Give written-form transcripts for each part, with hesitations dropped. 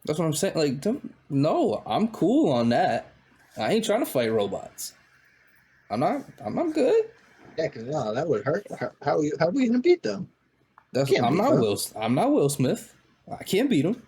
That's what I'm saying. Like, no, I'm cool on that. I ain't trying to fight robots. I'm not. I'm good. Yeah, because no, that would hurt. How are we gonna beat them? That's. Can't I'm beat not them. Will. I'm not Will Smith. I can't beat him.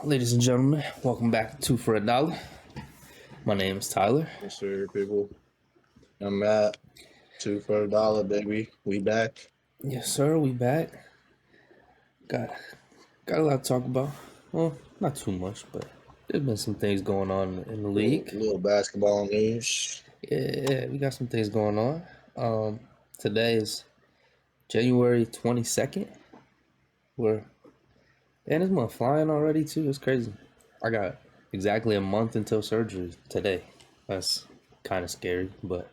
Ladies and gentlemen, welcome back to Two for a Dollar. My name is Tyler. Yes, sir, people. I'm Matt. $2 for $1, baby. We back. Yes, sir. We back. Got a lot to talk about. Well, not too much, but there's been some things going on in the league. Little basketball news. Yeah, we got some things going on. Today is January 22nd. And this month flying already too. It's crazy. I got exactly a month until surgery today. That's kind of scary, but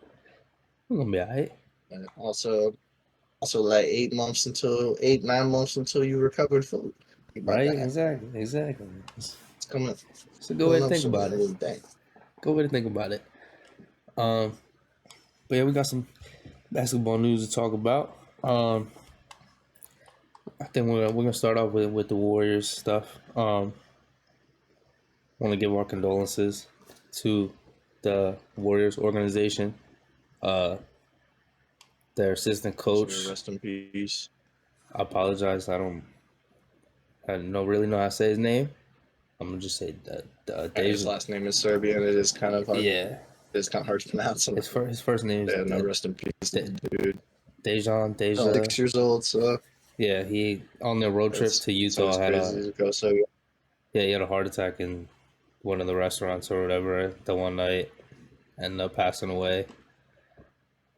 we're gonna be alright. And also like 8, 9 months until you recovered fully. Think about Right? that. Exactly. It's coming. It's a good way Coming to up think soon. about it. Really think. Good way to think about it. But yeah, we got some basketball news to talk about. I think we're gonna start off with the Warriors stuff. Want to give our condolences to the Warriors organization. Their assistant coach. Rest in peace. I apologize. I don't really know how to say his name. I'm gonna just say His last name is Serbian. It is kind of hard. Yeah, It's kind of hard to pronounce. his first name is no, rest in peace, dude. Dejan. 6 years old. So Yeah, he on their road trip to Utah had crazy to go so young. he had a heart attack in one of the restaurants or whatever the one night, ended up passing away.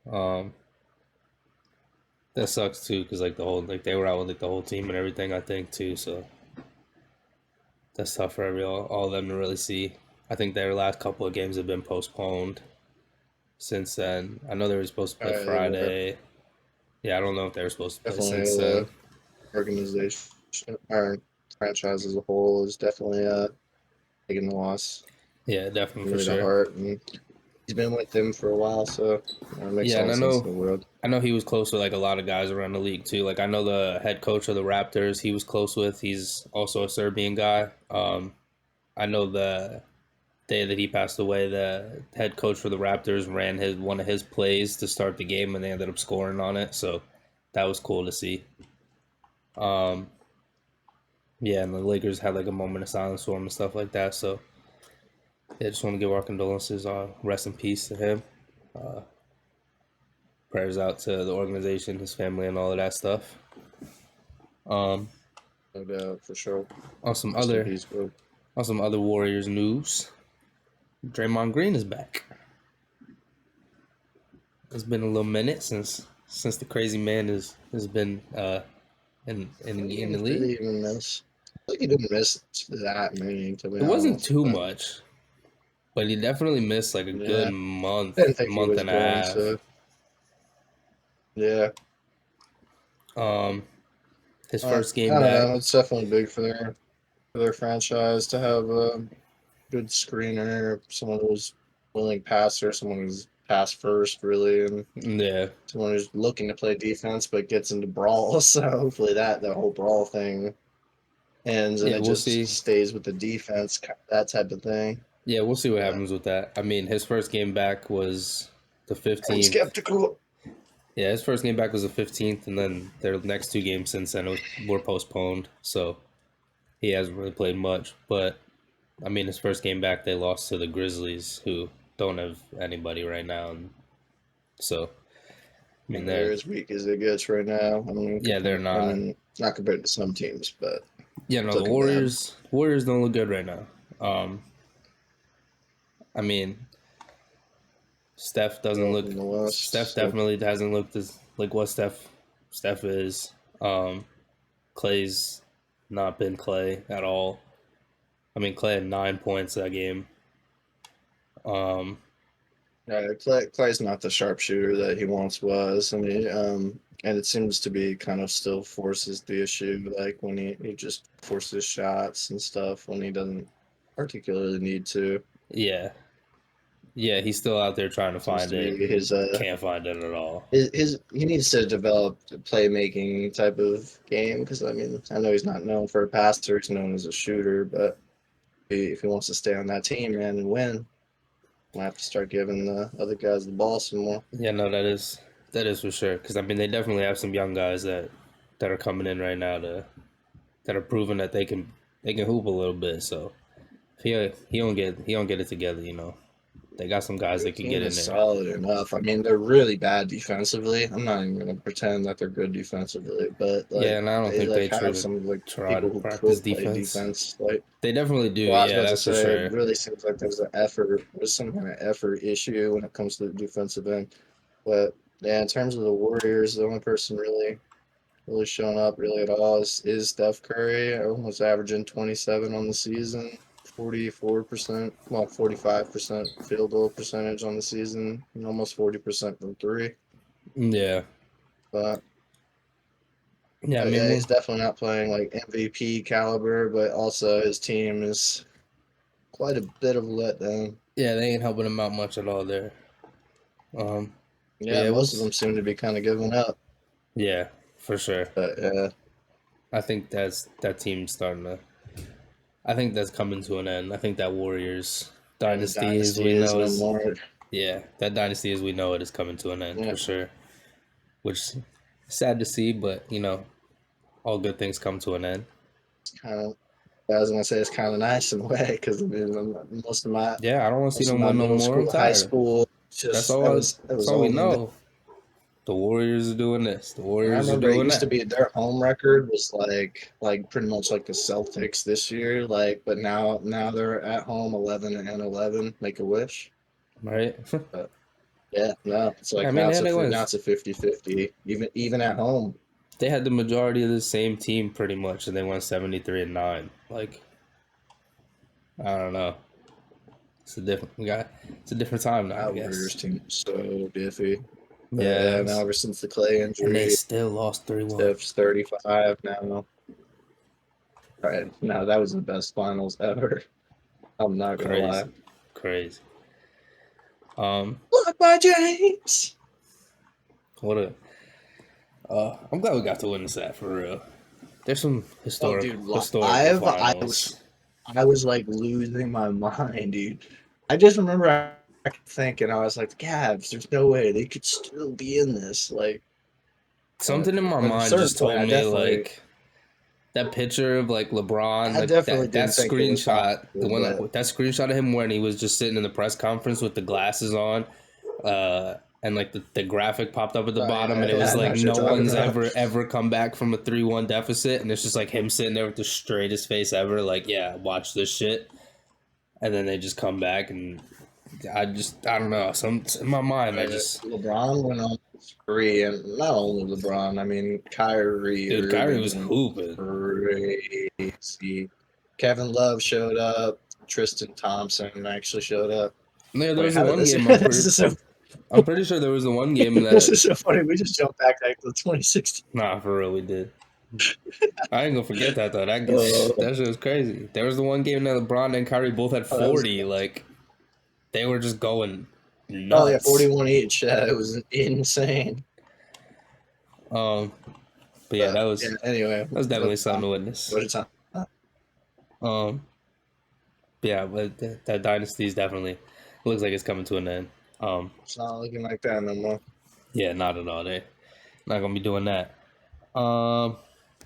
That sucks too, because like they were out with like the whole team and everything, I think too. So that's tough for all of them to really see. I think their last couple of games have been postponed since then. I know they were supposed to play Friday. Yeah, I don't know if they were supposed to play since then. Organization or franchise as a whole is definitely taking a loss. Yeah, definitely for Really sure. heart, and he's been with them for a while, so it makes all the sense in the world. I know he was close with like a lot of guys around the league too. Like I know the head coach of the Raptors, he was close with. He's also a Serbian guy. I know the day that he passed away, the head coach for the Raptors ran one of his plays to start the game, and they ended up scoring on it. So that was cool to see. Yeah, and the Lakers had like a moment of silence for him and stuff like that. So yeah, just want to give our condolences. Rest in peace to him. Prayers out to the organization, his family, and all of that stuff. No doubt, for sure. On some other Warriors news, Draymond Green is back. It's been a little minute since the crazy man has been in the league. Even miss. Like he didn't miss that many. To be It wasn't honest, too much, but he definitely missed like a good month and a half. Yeah. His first game I don't back. know. It's definitely big for their franchise to have a good screener, someone who's willing passer, someone who's pass first, really, and someone who's looking to play defense but gets into brawls. So hopefully the whole brawl thing ends and we'll see. Stays with the defense, that type of thing. Yeah, we'll see what happens with that. I mean, his first game back was the 15th. I'm skeptical. Yeah, his first game back was the 15th, and then their next two games since then were postponed. So he hasn't really played much. But, I mean, his first game back, they lost to the Grizzlies, who don't have anybody right now. And so, I mean, they're as weak as it gets right now. I mean, they're not. I mean, not compared to some teams, but yeah, no, the Warriors don't look good right now. I mean, Steph doesn't look. Steph definitely hasn't looked as like what Steph is. Clay's not been Clay at all. I mean, Clay had 9 points that game. Clay's not the sharpshooter that he once was. I mean, and it seems to be kind of still forces the issue, like when he just forces shots and stuff when he doesn't particularly need to. Yeah, yeah, he's still out there trying to Seems find to it be and his can't find it at all. he needs to develop a playmaking type of game because I mean I know he's not known for a passer, he's known as a shooter, but if he wants to stay on that team, man, and win, we'll have to start giving the other guys the ball some more. Yeah, no, that is for sure. Because I mean, they definitely have some young guys that are coming in right now that are proving that they can hoop a little bit. So if he don't get it together, they got some guys Their that can get team in is there. solid enough. I mean, they're really bad defensively. I'm not even gonna pretend that they're good defensively, but Yeah, like and I don't they think like they have try some like try to people who practice could play defense. defense. Like, They definitely do. well, I was Yeah, about to that's for say, it sure. really seems like there's some kind of effort issue when it comes to the defensive end. But yeah, in terms of the Warriors, the only person really showing up really at all is Steph Curry, almost averaging 27 on the season, 44%, well, 45% field goal percentage on the season, and almost 40% from three. Yeah, But yeah. I mean, yeah, he's definitely not playing like MVP caliber, but also his team is quite a bit of a letdown. yeah, they ain't helping him out much at all there. Um, but Yeah, yeah, most of them seem to be kind of giving up. yeah, for sure. But yeah, I think that team's starting to. I think that's coming to an end. I think that Warriors and the dynasty, as dynasty we is know, no is more. yeah, that dynasty as we know it is coming to an end Yeah, for sure. Which is sad to see, but all good things come to an end. it's kind of. I was gonna say it's kind of nice in a way because I mean, Yeah, I don't want to see most of them my win no middle more. I'm school, high tired. school, That's just all. that That's was all we all we know. know. The Warriors are doing this. The I Warriors are remember it doing used to that. be their home record was like pretty much like the Celtics this year, like but now they're at home 11-11, make a wish. Right? But yeah, no, it's I like mean, yeah, they now wins. it's a 50-50, even at home. They had the majority of the same team pretty much, and they won 73-9. Like, I don't know. It's a different time now, I That Warriors guess. team is so diffy. But Yeah, yeah, now ever since the Clay and they injury, still lost 3-1. Steph's 35 now. Right. No, that was the best finals ever. I'm not gonna lie. Crazy, crazy. Um, Blocked by James. what a. I'm glad we got to witness that for real. There's some Oh, historical dude, historical live, finals. I was like losing my mind, dude. I just remember I kept thinking, I was like, Cavs, there's no way they could still be in this. Like, Something in my at a mind certain just point, told me like that picture of like LeBron, I like definitely that didn't think it was screenshot, the possible, one but that screenshot of him when he was just sitting in the press conference with the glasses on, and like the graphic popped up at the oh bottom, and it yeah, was I know like what you're no talking one's about. ever come back from a 3-1 deficit, and it's just like him sitting there with the straightest face ever, like yeah, watch this shit, and then they just come back, and I don't know, some in my mind I just LeBron went on three, and not only LeBron, I mean Kyrie dude, Kyrie Irving was went hooping. crazy. Kevin Love showed up. Tristan Thompson actually showed up. Yeah, there Wait, was the how did one this? game This is so. I'm pretty sure there was the one game This that is so funny. We just jumped back to 2016. nah, for real we did. I ain't gonna forget that though. Oh, That shit was crazy. There was the one game that LeBron and Kyrie both had that was 40. Like they were just going oh yeah, nuts. 41 each. Yeah, it was insane. Um, but yeah, But that yeah, was anyway, that was definitely what something time? to witness. What time? Um, yeah, but that dynasty is definitely looks like it's coming to an end. It's not looking like that no more. Yeah, not at all. They not gonna be doing that. Um,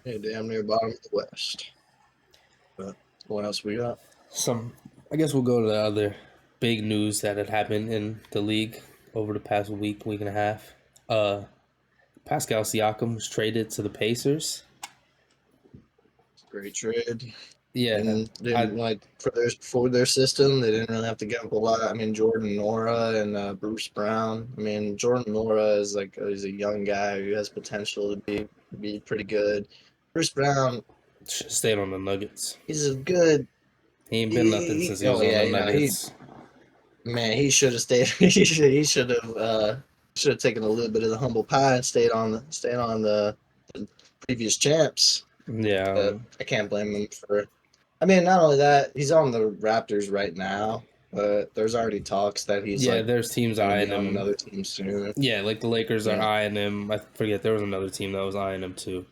Yeah, damn near bottom of the West. But what else we got? some I guess we'll go to the other big news that had happened in the league over the past week and a half. Pascal Siakam was traded to the Pacers. Great trade. Yeah, And I then like for their system, they didn't really have to give up a lot. I mean, Jordan Nora and Bruce Brown. I mean, Jordan Nora is like he's a young guy who has potential to be pretty good. Bruce Brown, should have stayed on the Nuggets. he's a good. He ain't been nothing since he was Oh on yeah, the you know he Nuggets. man he should have stayed. He should have taken a little bit of the humble pie and stayed on the previous champs. Yeah, But I can't blame him for. I mean, not only that, he's on the Raptors right now, but there's already talks that he's yeah. like There's teams going to eyeing be on him. another team soon. Yeah, like the Lakers are Yeah, eyeing him. I forget there was another team that was eyeing him too.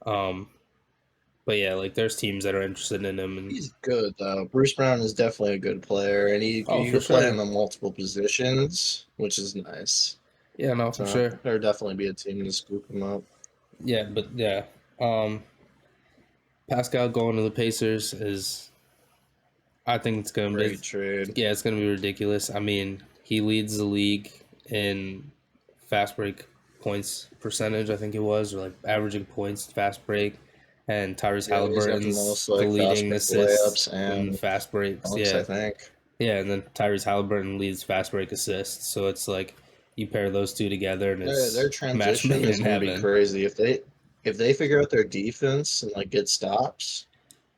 Um, but yeah, like there's teams that are interested in him, and he's good though. Bruce Brown is definitely a good player, and oh, you for could play him sure. in multiple positions, which is nice. Yeah, no, for So sure. there'll definitely be a team to scoop him up. Yeah, but yeah, um, Pascal going to the Pacers is, I think it's gonna be, Great trade. yeah, it's gonna be ridiculous. I mean, he leads the league in fast break points percentage. I think it was, or like averaging points fast break, and Tyrese Yeah, he's got the Halliburton's most the like fast leading break assists layups in and fast breaks. dunks, I Yeah, think. yeah, and then Tyrese Halliburton leads fast break assists. So it's like you pair those two together, and Their it's match transition made is in going to be heaven. crazy if they figure out their defense and like get stops.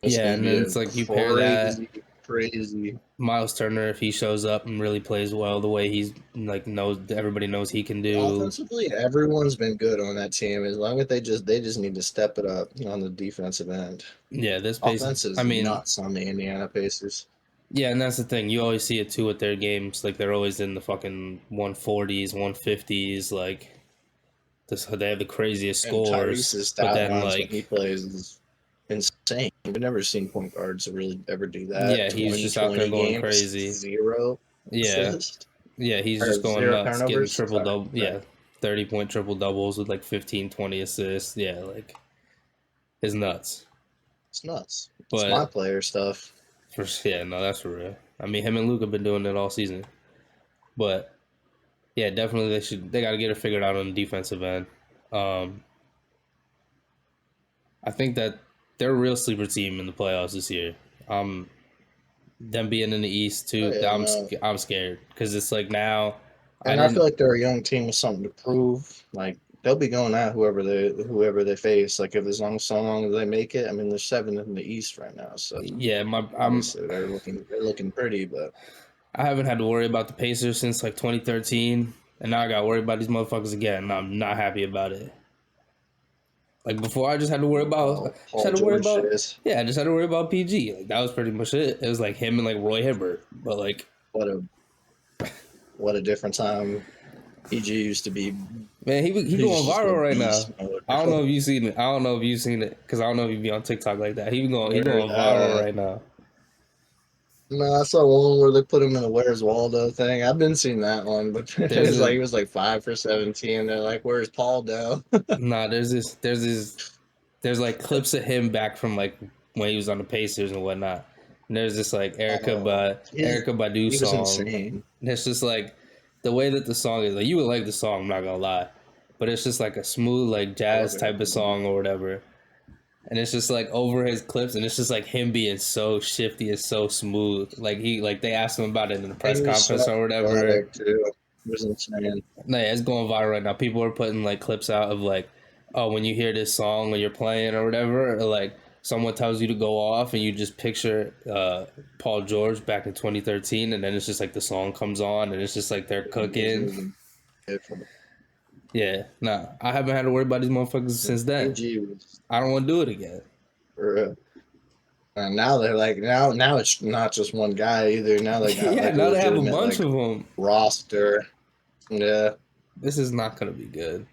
It's Yeah, going to and be then a it's like you pair that crazy, crazy. Miles Turner, if he shows up and really plays well the way he's like knows everybody knows he can do. Offensively, everyone's been good on that team. As long as they just need to step it up on the defensive end. Yeah, this pace. Offense I is mean, nuts on the Indiana Pacers. yeah, and that's the thing. You always see it too with their games. Like they're always in the fucking 140s, 150s. Like this, they have the craziest And scores. Tyrese's But stat then lines when he like, plays is insane. We've never seen point guards really ever do that. yeah, he's Twenty just out there twenty going games, crazy. zero Yeah, assists, yeah, he's or just going zero nuts, getting turnovers. triple Sorry, double. right. Yeah, 30-point triple doubles with like 15, 20 assists. Yeah, like it's nuts. It's nuts. It's my But player stuff. for yeah, no, that's for real. I mean, him and Luke have been doing it all season. But yeah, definitely they got to get it figured out on the defensive end. Um, I think that they're a real sleeper team in the playoffs this year. Them being in the East Oh too, yeah, no. I'm scared because it's like now I And I feel didn't. like they're a young team with something to prove. Like they'll be going at whoever they face. Like if so long as they make it. I mean, there's seven in the East right now, so Yeah, obviously they're looking pretty. But I haven't had to worry about the Pacers since like 2013, and now I got to worry about these motherfuckers again, and I'm not happy about it. Like before, I just had to worry about, well, just had Paul to worry George about, days. yeah, I just had to worry about PG. Like that was pretty much it. It was like him and like Roy Hibbert, but like, What a what a different time. PG used to be. man, he He going used to just go viral right now. beast mode. I don't know if you seen it. I don't know if you seen it because I don't know if you be on TikTok like that. He Where, going viral right now. no, I saw one where they put him in a Where's Waldo thing. I've been seeing that one, but it There's was like a he was like 5 for 17. They're like, "Where's Paul now?" nah. There's like clips of him back from like when he was on the Pacers and whatnot. And there's this like Oh, Erica Badu he was song. insane. And it's just like the way that the song is. Like you would like the song. I'm not gonna lie, but it's just like a smooth like I love jazz type of everybody. song or whatever. And it's just like over his clips, and it's just like him being so shifty and so smooth. Like they asked him about it in the He press was so conference or whatever. athletic too. He was insane. No, yeah, it's going viral right now. People are putting like clips out of like, oh, when you hear this song when you're playing or whatever, or like someone tells you to go off and you just picture Paul George back in 2013, and then it's just like the song comes on and it's just like they're cooking. Yeah, nah, I haven't had to worry about these motherfuckers since then. PG was I don't want to do it again. for real. And now they're like now it's not just one guy either. Now they got Yeah, like a now they have a legitimate bunch like of them. roster. Yeah, This is not gonna be good.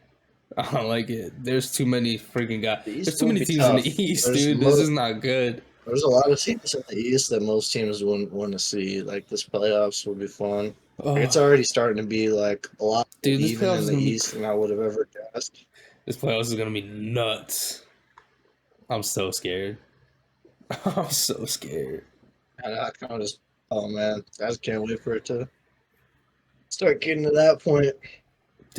I don't like it. There's too many freaking guys. the There's East too will many be teams in tough. the East, dude. This is not good. There's a lot of teams in the East that most teams wouldn't want to see. Like this playoffs will be fun. Like, it's Oh, already starting to be like a lot more dude, this even playoffs in is the gonna be. East than I would have ever guessed. This playoffs is gonna be nuts. I'm so scared. I'm so scared. And I kind of just, oh man, I just can't wait for it to start getting to that point.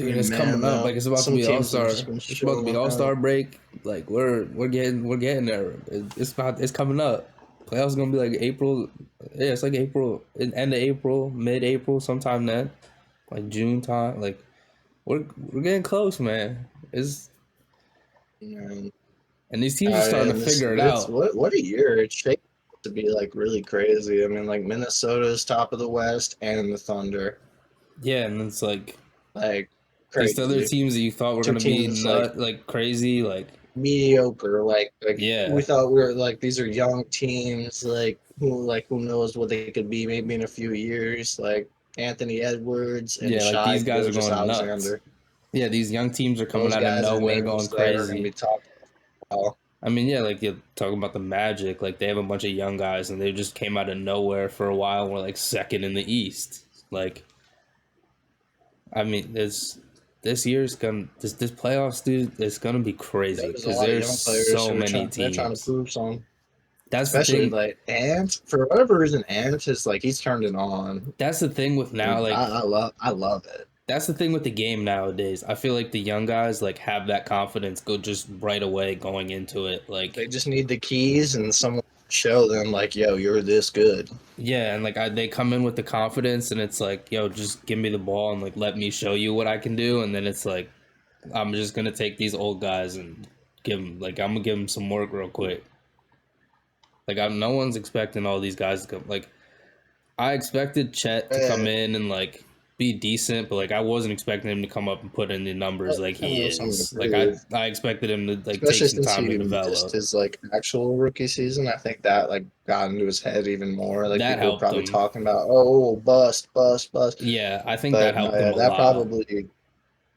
I Dude, mean, it's man, coming up. though, Like it's about to some be All teams have Star. just been It's about to be showing All Star out. break. Like we're getting there. It's coming up. Playoffs is gonna be like April. Yeah, it's like April, end of April, mid April, sometime then, like June time. Like we're getting close, man. It's Man, and these teams are starting to and this figure it it's out. what a year it's shaped to be like really crazy. I mean, like Minnesota's top of the West and the Thunder, Yeah, and it's like like these other crazy. teams that you thought were Two gonna be teams like nut like crazy, like mediocre. Like we yeah, thought we were like these are young teams. Who knows what they could be maybe in a few years. Like Anthony Edwards and yeah, like Shai these guys are going nuts. Gilgeous-Alexander. Yeah, these young teams are coming Those out of guys are nowhere going names that are going to crazy. be talked about. I mean, yeah, like you're talking about the Magic, like they have a bunch of young guys and they just came out of nowhere for a while and were like second in the East. Like, I mean, this year's gonna this playoffs, dude, it's gonna be crazy There's a because lot of there's young players so who are many trying to teams. prove something. That's the Especially thing. like Ant, for whatever reason, Ant is like he's turned it on, That's the thing with now, and like I love it. that's the thing with the game nowadays. I feel like the young guys like have that confidence go just right away going into it. They Like just need the keys and someone to show them like, yo, you're this good. yeah, and like they come in with the confidence, and it's like, yo, just give me the ball and like let me show you what I can do, and then it's like I'm just gonna take these old guys and give them like I'm gonna give them some work real quick. Like no one's expecting all these guys to come. Like I expected Chet to come Eh, in and like be decent, but like I wasn't expecting him to come up and put in the numbers like kind he of something to is. Like I prove, I expected him to like take especially some since time to he missed develop. his like actual rookie season. I think that like got into his head even more. Like That people were helped probably him. talking about, oh, bust, bust, bust. Yeah, I think that But no, helped him yeah, a that lot. probably,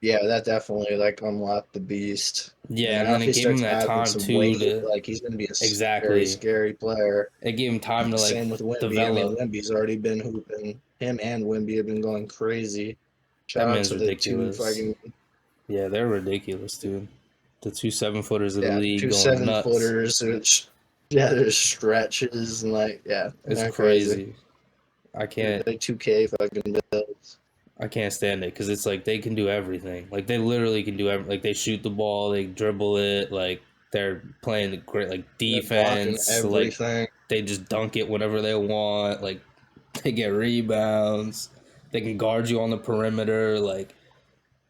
yeah, that definitely like unlocked the beast. And Yeah, and now then if it he gave him starts that adding time some too weight, to like he's going to be a scary, exactly. scary player. It gave him time to like Same with Wimby. I mean, develop. Wimby's already been hooping. Him and Wimby have been going crazy. That Shout out man's to the two ridiculous. fucking Yeah, they're ridiculous, dude. The two 7-footers of the yeah, league two going seven nuts. footers. Yeah, there's stretches and like yeah, It's they're crazy. crazy. I They're can't like 2K fucking builds. I can't stand it because it's like they can do everything. Like they literally can do everything. Like they shoot the ball, they dribble it. Like they're playing the great like They're blocking defense. Like everything. they just dunk it whenever they want. Like they get rebounds. They can guard you on the perimeter. Like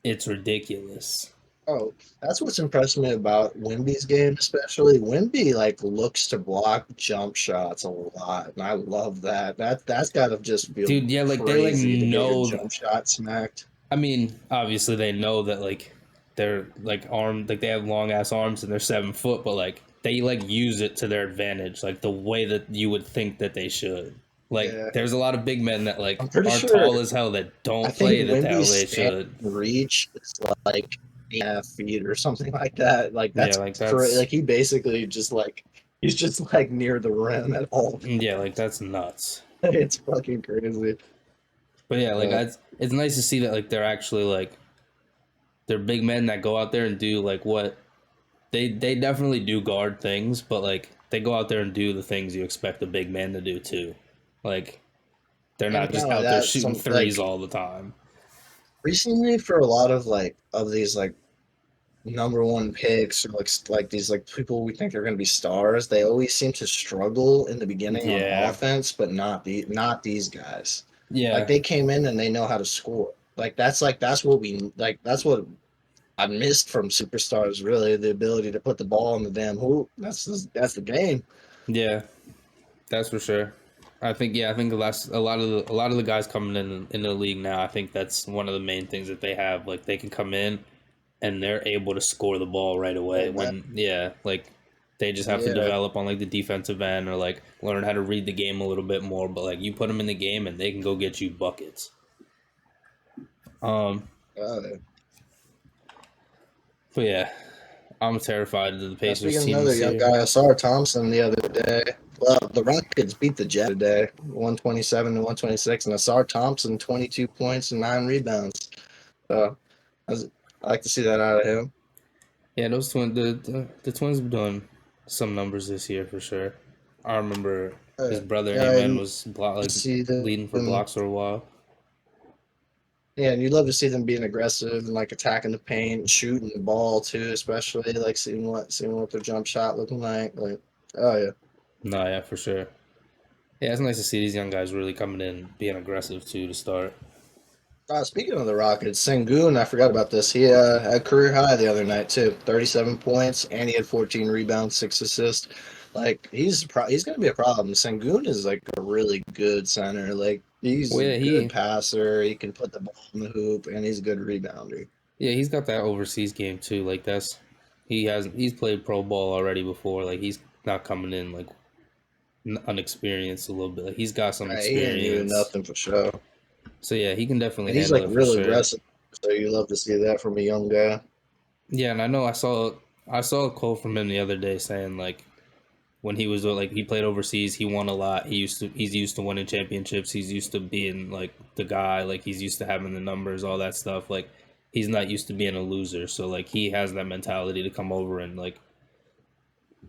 it's ridiculous. Oh, that's what's impressed me about Wimby's game, especially. Wimby like looks to block jump shots a lot, and I love that. That's got to just feel Dude, yeah, like they like crazy to get your know. jump shot smacked. I mean, obviously they know that like they're like armed, like they have long ass arms and they're 7 foot, but like they like use it to their advantage, like the way that you would think that they should. Like Yeah, there's a lot of big men that like I'm pretty are sure. tall as hell that I don't think play it at the hell Wimby's they stand should. reach is like 8.5 feet or something like that. Like Yeah, that's like like that's he basically just like he's just like near the rim at all yeah, like times. that's nuts. It's fucking crazy. But yeah, like But it's nice to see that like they're actually like they're big men that go out there and do like what they definitely do guard things, but like they go out there and do the things you expect a big man to do too. Like they're and not not just only out there that, shooting some threes like all the time. recently for a lot of like of these like number one picks or like these like people we think are going to be stars, they always seem to struggle in the beginning on Yeah, offense, but not these guys. Like yeah, they came in and they know how to score. Like that's what we like. That's what I missed from superstars. Really, the ability to put the ball in the damn hoop. That's the game. yeah. That's for sure. I think yeah. I think a lot of the guys coming in the league now. I think that's one of the main things that they have. Like they can come in and they're able to score the ball right away. Oh man, When yeah, like they just have to yeah. develop on like the defensive end or like learn how to read the game a little bit more. But like you put them in the game and they can go get you buckets. Um, Uh, but yeah, I'm terrified of the Speaking Pacers of team another this young year. guy, I saw Thompson the other day. Well, the Rockets beat the Jazz today, 127 to 126, and Asar Thompson, 22 points and 9 rebounds. So I like to see that out of him. Yeah, those the twins have done some numbers this year for sure. I remember his brother Yeah, Amen and was to like see leading for them. blocks for a while. Yeah, and you love to see them being aggressive and like attacking the paint, shooting the ball too, especially like seeing what their jump shot looking like. Like, oh yeah. No, yeah, for sure. Yeah, it's nice to see these young guys really coming in, being aggressive too to start. Speaking of the Rockets, Sengun, I forgot about this. He had career high the other night too, 37 points, and he had 14 rebounds, 6 assists. like he's gonna be a problem. Sengun is like a really good center. Like he's Well, a yeah, good passer. He can put the ball in the hoop, and he's a good rebounder. he's got that overseas game too. Like he's played pro ball already before. Like he's not coming in like unexperienced a little bit. Like he's got some Right, he ain't new to experience. nothing for sure. So yeah, he can definitely And he's handle like it for real sure. aggressive. So you love to see that from a young guy. Yeah, and I know I saw a quote from him the other day saying like when he was like he played overseas, he won a lot. He's used to winning championships. He's used to being like the guy. Like he's used to having the numbers, all that stuff. Like he's not used to being a loser. So like he has that mentality to come over and like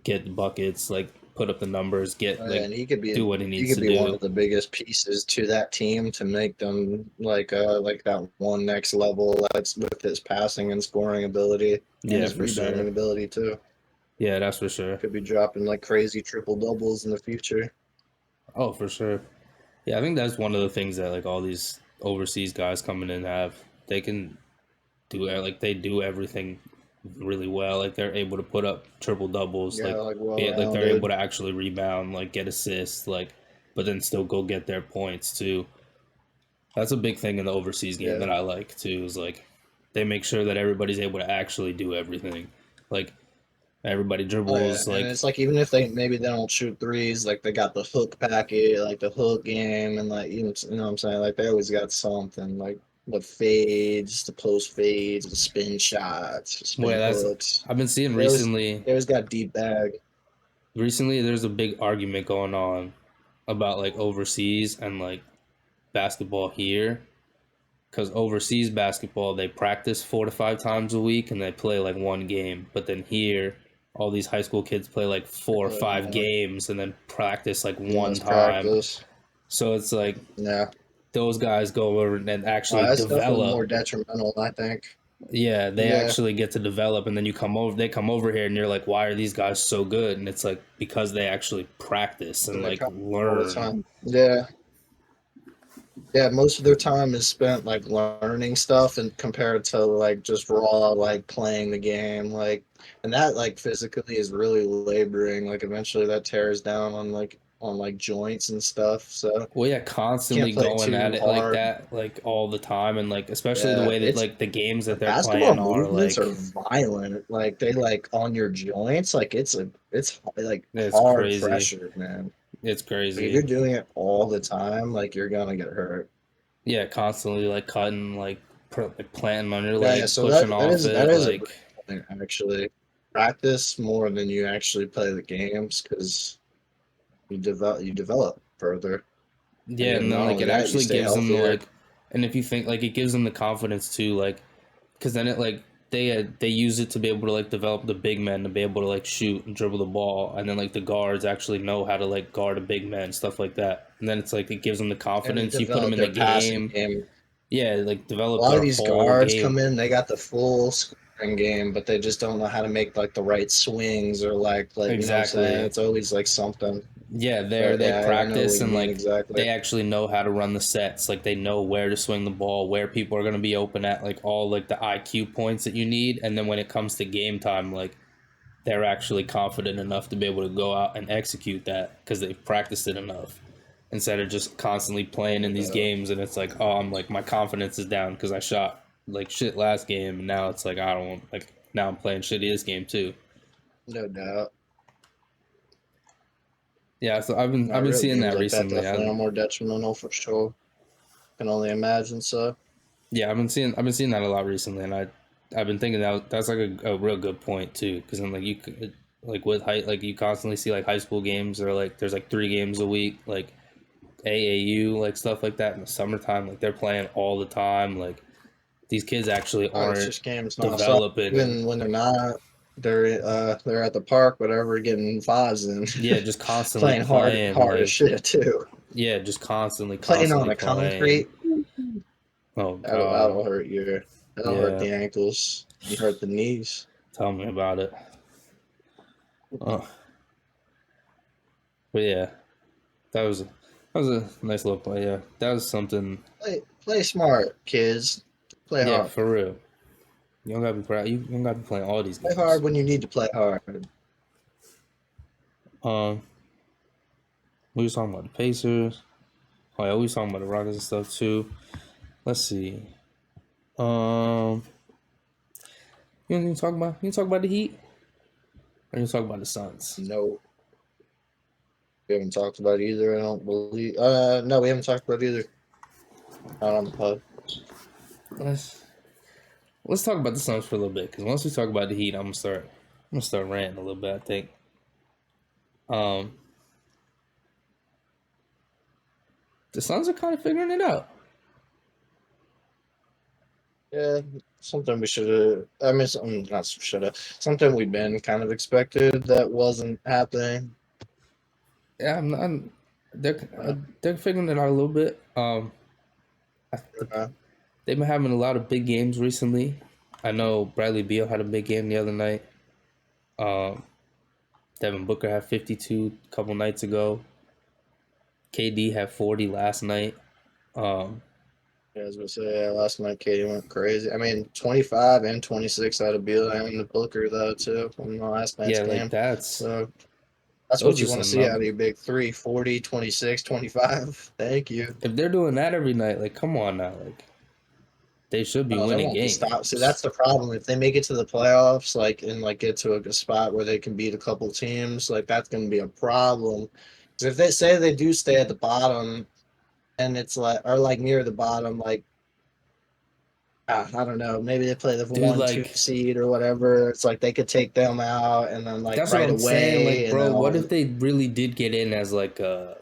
get the buckets, like put up the numbers, get like And do what he he needs could to be one do. of the biggest pieces to that team to make them like that one next level. That's with his passing and scoring ability and Yeah, his for sure. rebounding ability too. Yeah, that's for sure. Could be dropping like crazy triple doubles in the future. Oh, for sure. Yeah, I think that's one of the things that like all these overseas guys coming in have. They can do like they do everything really well. Like they're able to put up triple doubles. Yeah, Like like well be it like they're able rounded. to actually rebound, like get assists, like but then still go get their points too. That's a big thing in the overseas game Yeah. that I like too. Is like they make sure that everybody's able to actually do everything. Like everybody Oh yeah, dribbles. and Like it's like even if they don't shoot threes, like they got the hook packet, like the hook game, and like you know what I'm saying, like they always got something like the fades, the post fades, the spin shots, well, spin that's hooks. I've been seeing They always recently. they always got deep bag. Recently, there's a big argument going on about like overseas and like basketball here because overseas basketball they practice 4 to 5 times a week and they play like one game, but then here all these high school kids play like They four or play five more games and then practice like one less time. practice. So it's like Yeah, those guys go over and actually that's definitely develop. more detrimental, I think. Yeah, they Yeah, actually get to develop, and then they come over here, and you're like, why are these guys so good? And it's like because they actually practice and they like practice all the learn. time. Yeah, yeah, most of their time is spent like learning stuff and compared to like just raw like playing the game like and that like physically is really laboring like eventually that tears down on like joints and stuff so Well, yeah, you can't constantly play going at too it like hard. that, like all the time, and like especially the Yeah, way that it's like the games the that they're basketball playing are movements like are violent like they like on your joints like it's like it's hard crazy. pressure, man. It's Like if crazy. you're doing it all the time like you're gonna get hurt. Yeah, constantly like cutting, like like planting on your Yeah, yeah. leg, So pushing off that it, is a like great point actually. Practice more than you actually play the games because you develop further, and yeah, then and then not like only it that, you actually stay gives them the healthier. like, and if you think like it gives them the confidence too, like because then it like they use it to be able to like develop the big men to be able to like shoot and dribble the ball, and then like the guards actually know how to like guard a big man, stuff like that, and then it's like it gives them the And confidence. You put them develop in the their passing game, game. yeah, like A develop lot of their these whole guards come game. in, they got the full scoring game, but they just don't know how to make like the right swings or like you know what I'm saying. Exactly. It's always like something. Yeah, But they yeah, I know what practice you and mean like exactly. they actually know how to run the sets. Like they know where to swing the ball, where people are going to be open at, like all like the IQ points that you need. And then when it comes to game time, like they're actually confident enough to be able to go out and execute that because they've practiced it enough instead of just constantly playing in No these doubt. games. And it's like, oh, I'm like my confidence is down because I shot like shit last game, and now it's like I don't want like now I'm playing shitty this game too. No doubt. Yeah, so No, I've been real seeing games that like that recently. definitely are more detrimental for sure. Can only imagine so. Yeah, I've been seeing that a lot recently, and I've been thinking that that's like a real good point too, because then like you could like with high like you constantly see like high school games or like there's like 3 games a week like AAU like stuff like that in the summertime like they're playing all the time like these kids actually Oh, it's aren't just games nonstop. developing and Even when they're not, they're at the park, whatever, getting fives and yeah just constantly playing playing hard as like shit too. yeah just Playing on constantly the playing. concrete, Oh that'll God, hurt that'll hurt yeah, the ankles and hurt the knees. tell me about it. Oh, but yeah. That was a nice little play. Yeah, that was something. Play smart, kids. Play Yeah, hard. for real. You don't gotta be proud. You don't gotta be playing all these Play games. hard when you need to play hard. Um, we was talking about the Pacers. Oh yeah, we was talking about the Rockets and stuff too. Let's see. Um, you talk about the Heat, or you talk about the Suns? No, we haven't talked about either. I don't believe. No, we haven't talked about either. Not on the pod. Let's let's talk about the Suns for a little bit because once we talk about the Heat, I'm gonna start ranting a little bit. I think. Um, the Suns are kind of figuring it out. Yeah, something we should have. I mean, not should have. Something we've been kind of expected that wasn't happening. Yeah, Uh, they're figuring it out a little bit. I, uh, they've been having a lot of big games recently. I know Bradley Beal had a big game the other night. Um, Devin Booker had 52 a couple nights ago. KD had 40 last night. Um, yeah, I was gonna say, yeah, last night Katie went crazy. I mean, 25 and 26 out of Beal and the Booker though too in the last night's yeah, like game. So that's what those are you want to some see out of numbers. your big three: 40, 26, 25. Thank you. If they're doing that every night, like come on now, like they should be Oh, they winning won't be stopped. See, games. that's the problem. If they make it to the playoffs, like and like get to a spot where they can beat a couple teams, like that's going to be a problem. 'Cause if they say they do stay at the bottom, and it's like or like near the bottom, like I don't know, maybe they play the Dude, 1, 2 seed or whatever. It's like they could take them out, and then like that's what right I'm saying. away, Like, and then bro, what all. if they really did get in as like a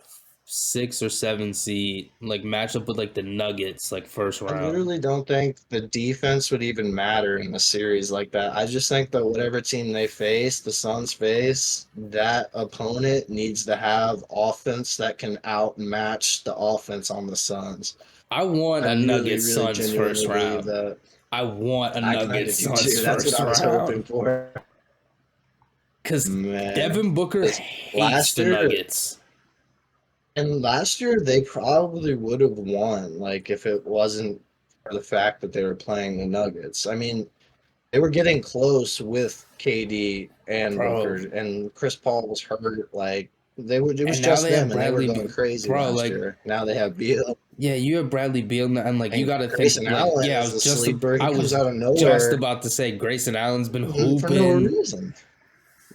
6 or 7 seed, like match up with like the Nuggets, like first I round? literally don't think the defense would even matter in a series like that. I just think that whatever team they face, the Suns face, that opponent needs to have offense that can outmatch the offense on the Suns. I want I a really, Nuggets really Suns first genuinely believe round. that. I want a I kind Nuggets of do Suns too. That's what first I was hoping round for. because Man. Devin Booker Because hates last the year, Nuggets. and last year they probably would have won, like if it wasn't for the fact that they were playing the Nuggets. I mean, they were getting close with KD and Booker, Bro. and Chris Paul was hurt. Like they were, it was And now just they have them, and they were going crazy Bro, last like, year. Now they have Beal. yeah, you have Bradley Beal, and like you And got to think, Grayson like, Allen yeah, is a sleeper. He I comes was out of just nowhere about to say Grayson Allen's been for no hooping. reason.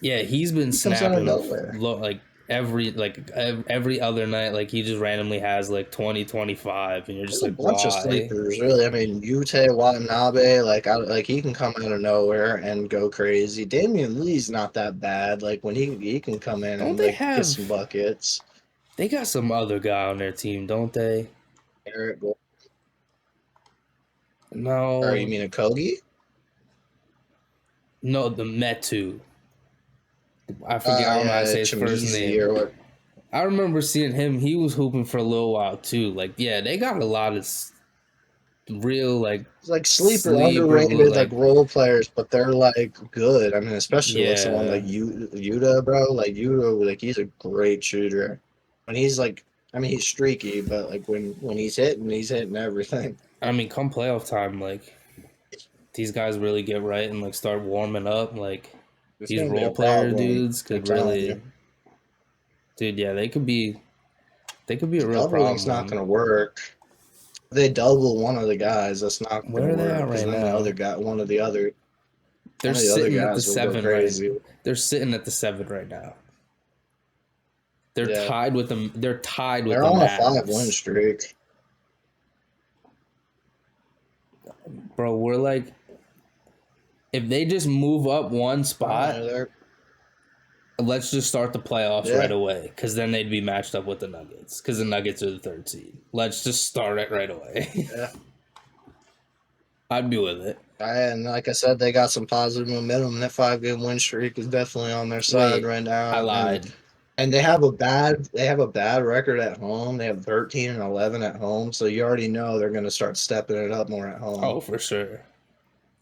Yeah, he's been He comes out of snapping nowhere. like every other night. Like he just randomly has like 20, 25, and you're There's just a like, bunch of why? sleepers, really. I mean, Ute Watanabe, like he can come out of nowhere and go crazy. Damian Lee's not that bad. Like when he can come in Don't and they like get have? some buckets. They got some other guy on their team, don't they? Eric, or you No, mean a Kogi? no, the Metu. I forget. I don't know how to Yeah, say his first Chamizi name. or what? I remember seeing him. He was hooping for a little while too. Like, yeah, they got a lot of real like It's like sleeper, sleeper underrated, like like role players, but they're like good. I mean, especially with someone yeah. like Yuta, bro. Like Yuta, like he's a great shooter. When he's like, I mean, he's streaky, but like when he's hitting everything. I mean, come playoff time, like these guys really get right and like start warming up. Like It's these gonna be role a player problem. dudes I'm could telling really, you, dude. Yeah, they could be a real doubling's not problem. gonna work. They double one of the guys, that's not gonna Where are they work at because right then the other now? guy, They're one of the other sitting at the guys will go 7 right. crazy. They're sitting at the 7 right now. They're Yeah, tied with them. They're tied with they're the on a 5-win Mavs, streak. bro. We're like, if they just move up one spot, They're let's just start the playoffs right yeah. away, because then they'd be matched up with the Nuggets, because the Nuggets are the 3rd seed. Let's just start it right away. Yeah. I'd be with it. And like I said, they got some positive momentum. That 5-game win streak is definitely on their side Wait, right I now. And lied. they have a bad record at home. They have 13-11 at home, so you already know they're going to start stepping it up more at home. Oh, for sure.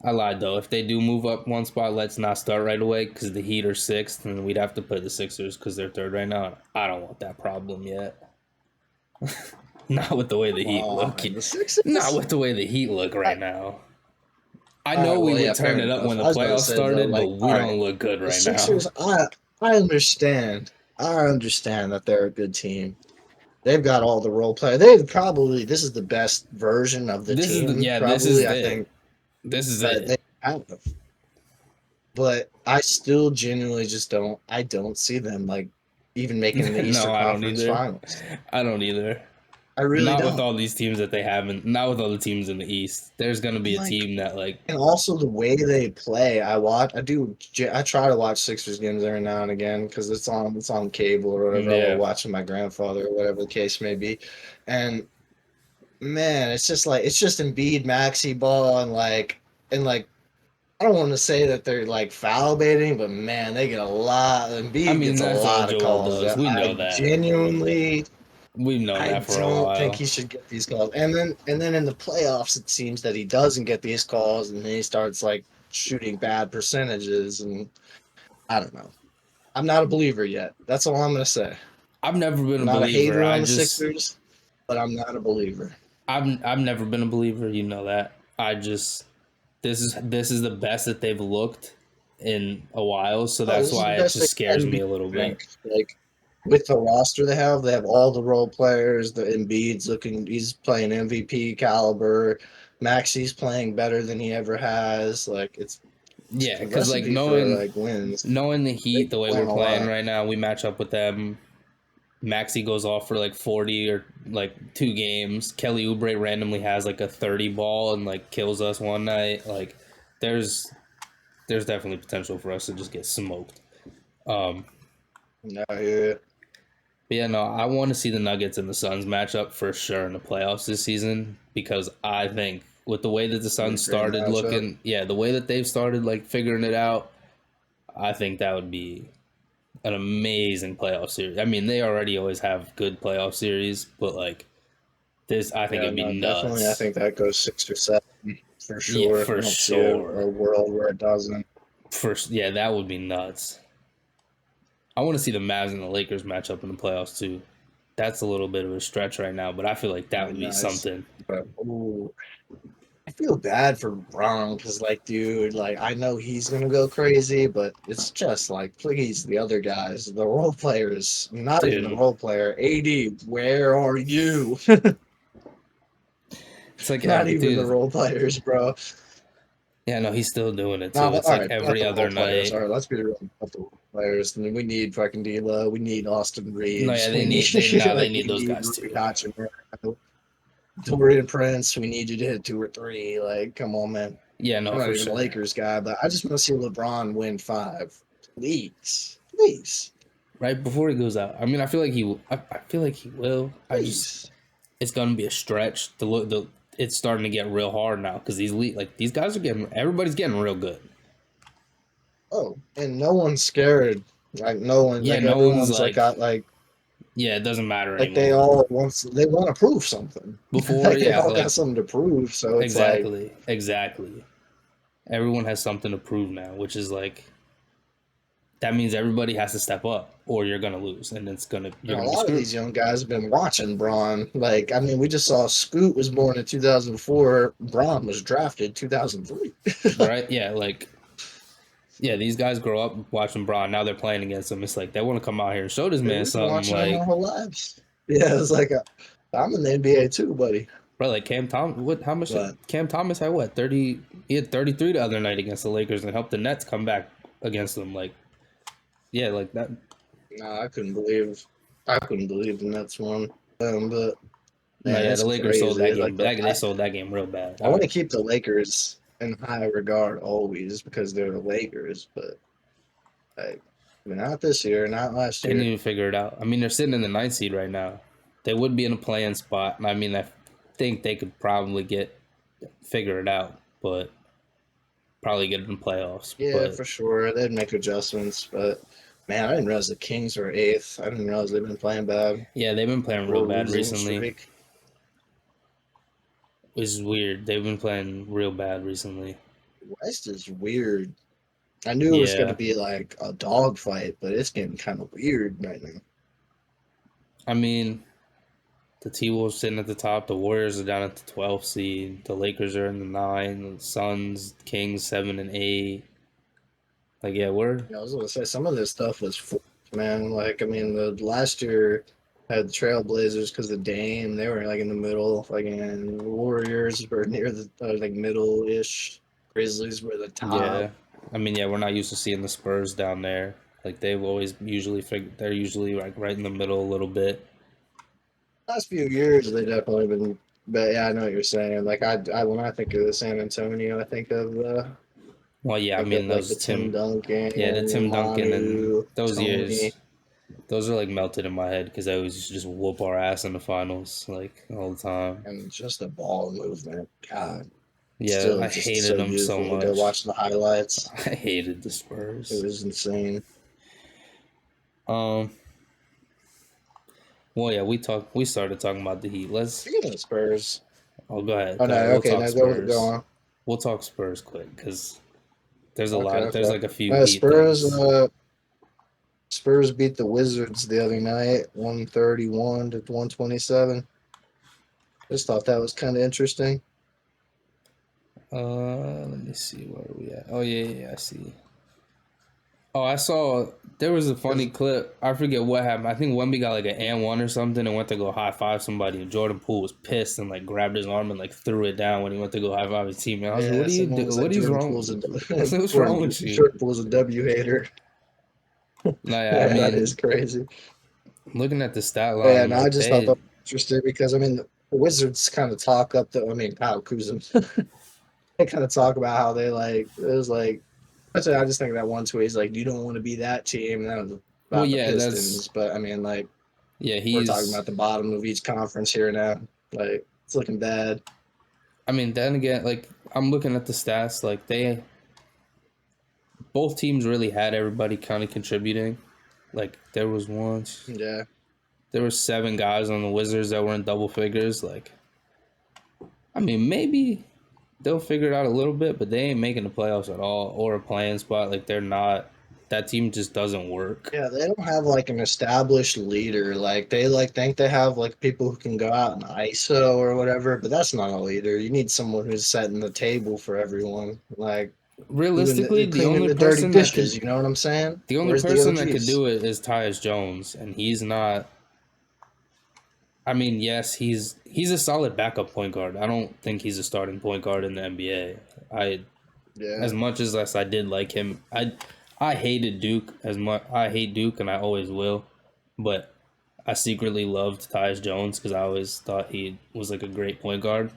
I lied though. If they do move up one spot, let's not start right away, because the Heat are 6th, and we'd have to put the Sixers because they're 3rd right now. I don't want that problem yet. Not with the way the Come Heat look. on, the Not Sixers. with the way the Heat look right now. I All know right, we well, would yeah, turn fair it up when enough. the I was about to playoffs say though, started, but like, we all right, don't look good the right now. Sixers. I understand. I understand that they're a good team. They've got all the role play. They've probably this is the best version of the This is the, team. yeah. This Probably, is I it. think This is that it. they have. But I still genuinely just don't. I don't see them like even making the No, Eastern I don't Conference either. Finals. I don't either. I really Not with don't. all these teams that they haven't. Not with all the teams in the East. There's gonna And be a like, team that like. and also the way they play. I watch. I do. I try to watch Sixers games every now and again because it's on cable or whatever. I love Yeah, watching my grandfather or whatever the case may be. And man, it's just like it's just Embiid, Maxi ball, and like I don't want to say that they're like foul baiting, but man, they get a lot. I Embiid mean gets a that's all lot of Joel calls does. that We I know that. genuinely We've known I that for a don't think while. he should get these calls. And then in the playoffs, it seems that he doesn't get these calls, and then he starts like shooting bad percentages, and I don't know. I'm not a believer yet. That's all I'm gonna say. I've never been I'm a not a believer. hater I on the just Sixers, but I'm not a believer. I've never been a believer. You know that. I just this is the best that they've looked in a while. So Oh, that's this is the why it best they just scares can me be. a little I bit. think like with the roster they have all the role players. The Embiid's looking, he's playing MVP caliber. Maxi's playing better than he ever has. Like it's Yeah, a because like recipe for like wins. knowing the They Heat can the way win we're a playing lot. right now, we match up with them. Maxi goes off for like 40 or like 2 games. Kelly Oubre randomly has like a 30 ball and like kills us one night. Like there's there's definitely potential for us to just get smoked. Um, No, yeah, but yeah, no, I want to see the Nuggets and the Suns match up for sure in the playoffs this season because I think with the way that the be a Suns great started matchup. looking, yeah, the way that they've started like figuring it out, I think that would be an amazing playoff series. I mean, they already always have good playoff series, but like this, I think Yeah, it'd be no, definitely. I nuts. think that goes 6 or 7 for Yeah, sure. I for don't see sure. a world where it doesn't. First, yeah, that would be nuts. I want to see the Mavs and the Lakers match up in the playoffs too. That's a little bit of a stretch right now, but I feel like that Really would be nice. something. But ooh, I feel bad for Braun because, like, dude, like I know he's gonna go crazy, but it's just like, please, the other guys, the role players, not even the Dude, role player. AD, where are you? it's like, Not even the dude, role players, bro. yeah, no, he's still doing it No, too. but It's all like right, not every the role other players. All night. right, let's be real. Not the role players. I mean, we need fucking D'Lo. We need Austin No, yeah, Reeves. they We need need they no, they like need we those need guys Rui too. Hachimura, Dorian Prince. We need you to hit 2 or 3. Like, come on, man. Yeah, no, I'm not for even a sure. Lakers guy, but I just want to see LeBron win 5. Please, please, Right before he goes out, I mean, I feel like he will. I just please. it's gonna be a stretch. The it's starting to get real hard now because these guys are getting everybody's getting real good. Oh, and no one's scared. Like no one, Yeah, like no one's everyone's like like got yeah, it doesn't matter they anymore. all wants they want to prove something. Before, Like they yeah, all got like something to prove. So it's like exactly. Everyone has something to prove now, which is like that means everybody has to step up, or you're gonna lose, and you're and a gonna be lot of screwed, these young guys have been watching Braun. Like, I mean, we just saw Scoot was born in 2004. Braun was drafted 2003. right? Yeah, like yeah, these guys grow up watching Braun. Now they're playing against him. It's like they want to come out here and show this man We've been something. watching him our Like, whole lives. Yeah, it's like I'm in the NBA too, buddy. bro, like Cam Thomas. What? How much? But Cam Thomas had what? 30. He had 33 the other night against the Lakers and helped the Nets come back against them. Like, yeah, like that. nah, I couldn't believe the Nets won. But No, man, yeah, it's the Lakers sold that crazy. game. They sold that game real bad. I want to keep the Lakers in high regard always because they're the Lakers, but like, not this year, not last They need year. to figure it out. I mean, they're sitting in the ninth seed right now. They would be in a playing spot. I mean, I think they could probably figure it out, but probably get it in playoffs. Yeah, But for sure. They'd make adjustments, but man, I didn't realize the Kings were eighth. I didn't realize they've been playing bad. yeah, they've been A playing real 4 bad losing recently. streak. Which is weird. They've been playing real bad recently. West is weird. I knew it was going to Yeah, be like a dog fight, but it's getting kind of weird right now. I mean, the T Wolves sitting at the top. The Warriors are down at the 12th seed. The Lakers are in the 9. The Suns, Kings 7 and 8. Like, yeah, we're I was going to say some of this stuff was man. Like, I mean, the last year had the Trailblazers because the Dame, they were like in the middle. Like, and the Warriors were near the like middle ish. Grizzlies were the top. Yeah, I mean, yeah, we're not used to seeing the Spurs down there. Like they've always usually they're usually like right in the middle a little bit. Last few years, they definitely been. But yeah, I know what you're saying. Like, I when I think of the San Antonio, I Well, yeah, I think of mean like those the Tim yeah, the Duncan, Tim Duncan and Manu, those Tony, years, those are like melted in my head because I always just whoop our ass in the finals like all the time. and just the ball movement. God, Yeah, still I just hated so them so beautiful to go much. watch the highlights. I hated the It Spurs. was insane. Um, well, yeah, we started talking about the Heat. Speaking of Spurs, Go ahead, oh go ahead. no, We'll okay, talk now go Spurs. on. We'll talk Spurs quick because Okay, there's okay. like a few Heat Spurs, things. Spurs beat the Wizards the other night, 131 to 127. Just thought that was kind of interesting. Let me see where are we at. Oh yeah, I see. Oh, I saw there was a funny 'Cause, clip. I forget what happened. I think Wemby got like an and one or something and went to go high five somebody. And Jordan Poole was pissed and like grabbed his arm and like threw it down when he went to go high five his teammate. I was like, "What yeah, do you someone do? was like What is Jordan wrong? Poole's a What's wrong with you?" Jordan Poole's a W hater. No, yeah, I Yeah, that is mean, crazy. looking at the stat But yeah, line, no, I like just thought that they, was interesting because I mean the Wizards kind of talk up the. I mean Kyle Kuzma, they kind of talk about how they like it was like. Actually, I just think that one tweet is like you don't want to be that team, and that was well, about the yeah, that's Pistons. But I mean, like yeah, we're talking he's. about the bottom of each conference here now. Like it's looking bad. I mean, then again, like I'm looking at the stats, like they both teams really had everybody kind of contributing. Like Yeah, there were seven guys on the Wizards that were in double figures. Like, I mean, maybe they'll figure it out a little bit, but they ain't making the playoffs at all or a playing spot. Like, they're not. That team just doesn't work. yeah, they don't have like an established leader. Like they like think they have like people who can go out and ISO or whatever, but that's not a leader. You need someone who's setting the table for everyone. Like doing Realistically, cleaning the dirty dishes. You know what I'm saying? the only Where's the person that could OGs? do it is Tyus Jones, and he's not. I mean, yes, he's a solid backup point guard. I don't think he's a starting point guard in the NBA. I as Yeah, much as I did like him, I hated Duke as much. I hate Duke, and I always will. But I secretly loved Tyus Jones because I always thought he was like a great point guard.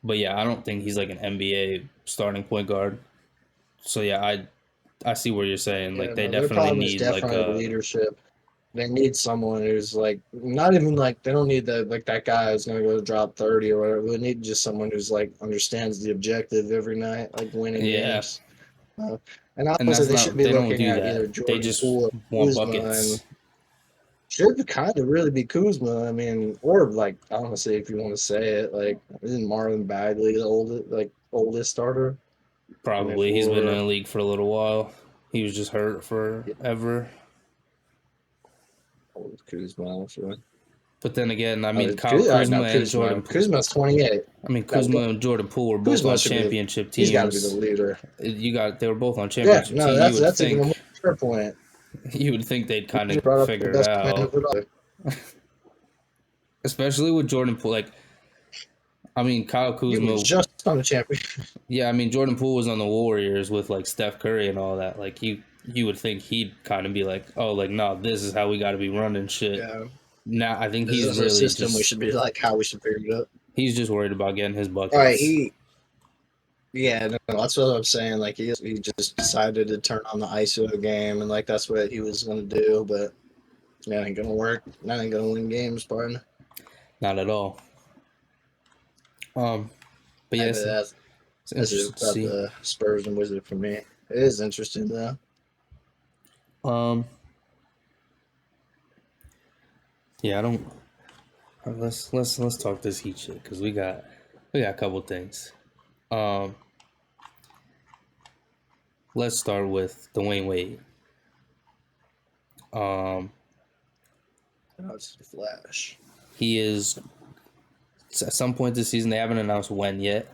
But yeah, I don't think he's like an NBA starting point guard. So yeah, I see what you're saying. Like yeah. they No, their definitely problem is need like definitely a leadership. They need someone who's like not even like they don't need that like that guy who's gonna go drop 30 or whatever. They need just someone who's like understands the objective every night, like winning yeah, games. Uh, and and honestly, that's they should not be they don't looking do at that. either They Jordan just Poole or want Kuzma, and buckets. should kind of really be Kuzma. I mean, or like honestly, if you want to say it, like isn't Marlon Bagley the oldest starter? I mean, Probably he's been in for the league for a little while. He was just hurt yeah, forever. Kuzma, sure. But then again, I Oh, mean, Kyle no, Kuzma and Jordan Kuzma. Poole. Kuzma's 28. I mean, No, Kuzma and Jordan Poole were both Kuzma on should be the. championship He's got to be the teams. leader. They were both on Yeah, championship no, team. that's even a more fair point. You would think they'd kind You of brought up the figure it best point out, of it all. especially with Jordan Poole. Like, I mean, Kyle He was Kuzma. just on the champion. Yeah, I mean, Jordan Poole was on the Warriors with like Steph Curry and all that. Like, you would think he'd kind of be like, oh, like, no, this is how we got to be running shit. Yeah, Now, I think this is a system we should be like how we should figure it out. he's just worried about getting his All right, buckets. yeah, no, that's what I'm saying. Like he just decided to turn on the ISO game, and like that's what he was gonna do, but that ain't gonna work. That ain't gonna win games, partner. Not at all. But Hey, yes, but it's that's it interesting to about see. the Spurs and Wizards for me. It is interesting though. Um, yeah, I don't. Let's talk this Heat shit because we got a couple things. Um, let's start with Dwayne Wade. Um, No, it's the Flash. he is at some point this season. They haven't announced when yet.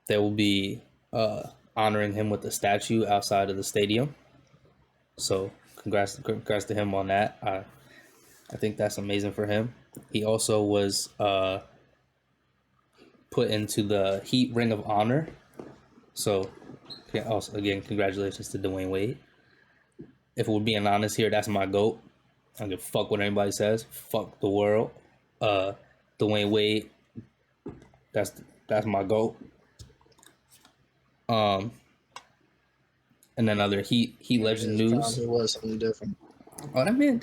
They will be honoring him with a statue outside of the stadium. So congrats to him on that. I think that's amazing for him. He also was put into the Heat Ring of Honor. So, also again, congratulations to Dwayne Wade. If we're being honest here, that's my GOAT. I don't give a fuck what anybody says. Fuck the world. Dwayne Wade. That's my GOAT. And then other Heat legend news. It was something different. Oh, that man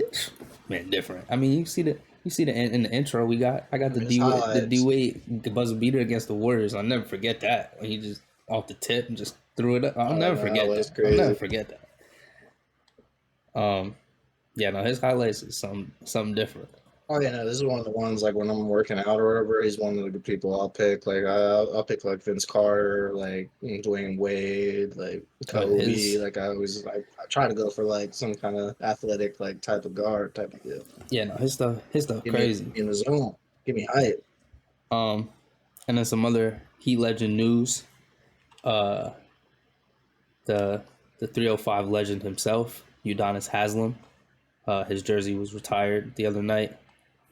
different. I mean, you see the in the intro I got the D Wade the buzzer beater against the Warriors. I'll never forget that when he just off the tip and just threw it up. I'll never forget that. Crazy. I'll never forget that. Yeah, no, his highlights is something different. Oh yeah, no, this is one of the ones like when I'm working out or whatever. He's one of the people I'll pick. Like I'll pick like Vince Carter, like Dwayne Wade, like Kobe. Like I try to go for like some kind of athletic like type of guard type of deal. Yeah, no, his stuff crazy. In the zone, give me hype. And then some other Heat legend news. The 305 legend himself, Udonis Haslem. His jersey was retired the other night.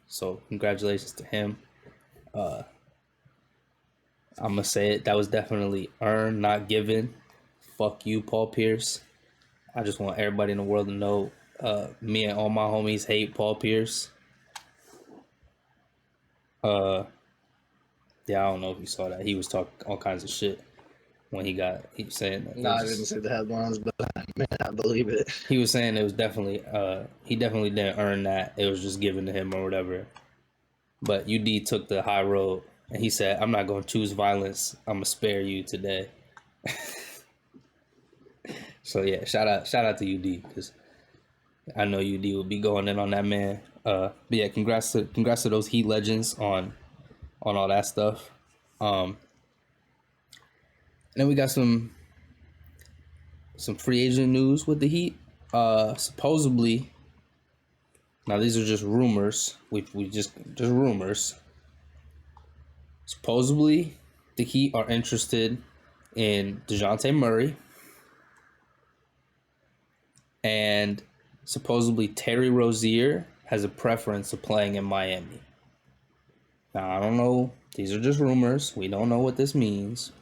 So congratulations to him. I'm gonna say it. That was definitely earned, not given. Fuck you, Paul Pierce. I just want everybody in the world to know. Me and all my homies hate Paul Pierce. Yeah, I don't know if you saw that. He was talking all kinds of shit when he was saying that. No, I didn't see the headlines, but man, I believe it. He was saying it was definitely he definitely didn't earn that. It was just given to him or whatever. But UD took the high road and he said, I'm not gonna choose violence. I'm gonna spare you today. So yeah, shout out to UD because I know UD will be going in on that man. But yeah, congrats to those Heat legends on all that stuff. And then we got some free agent news with the Heat. Supposedly, now these are just rumors. We just rumors. Supposedly, the Heat are interested in DeJounte Murray, and supposedly Terry Rozier has a preference of playing in Miami. Now, I don't know. These are just rumors. We don't know what this means.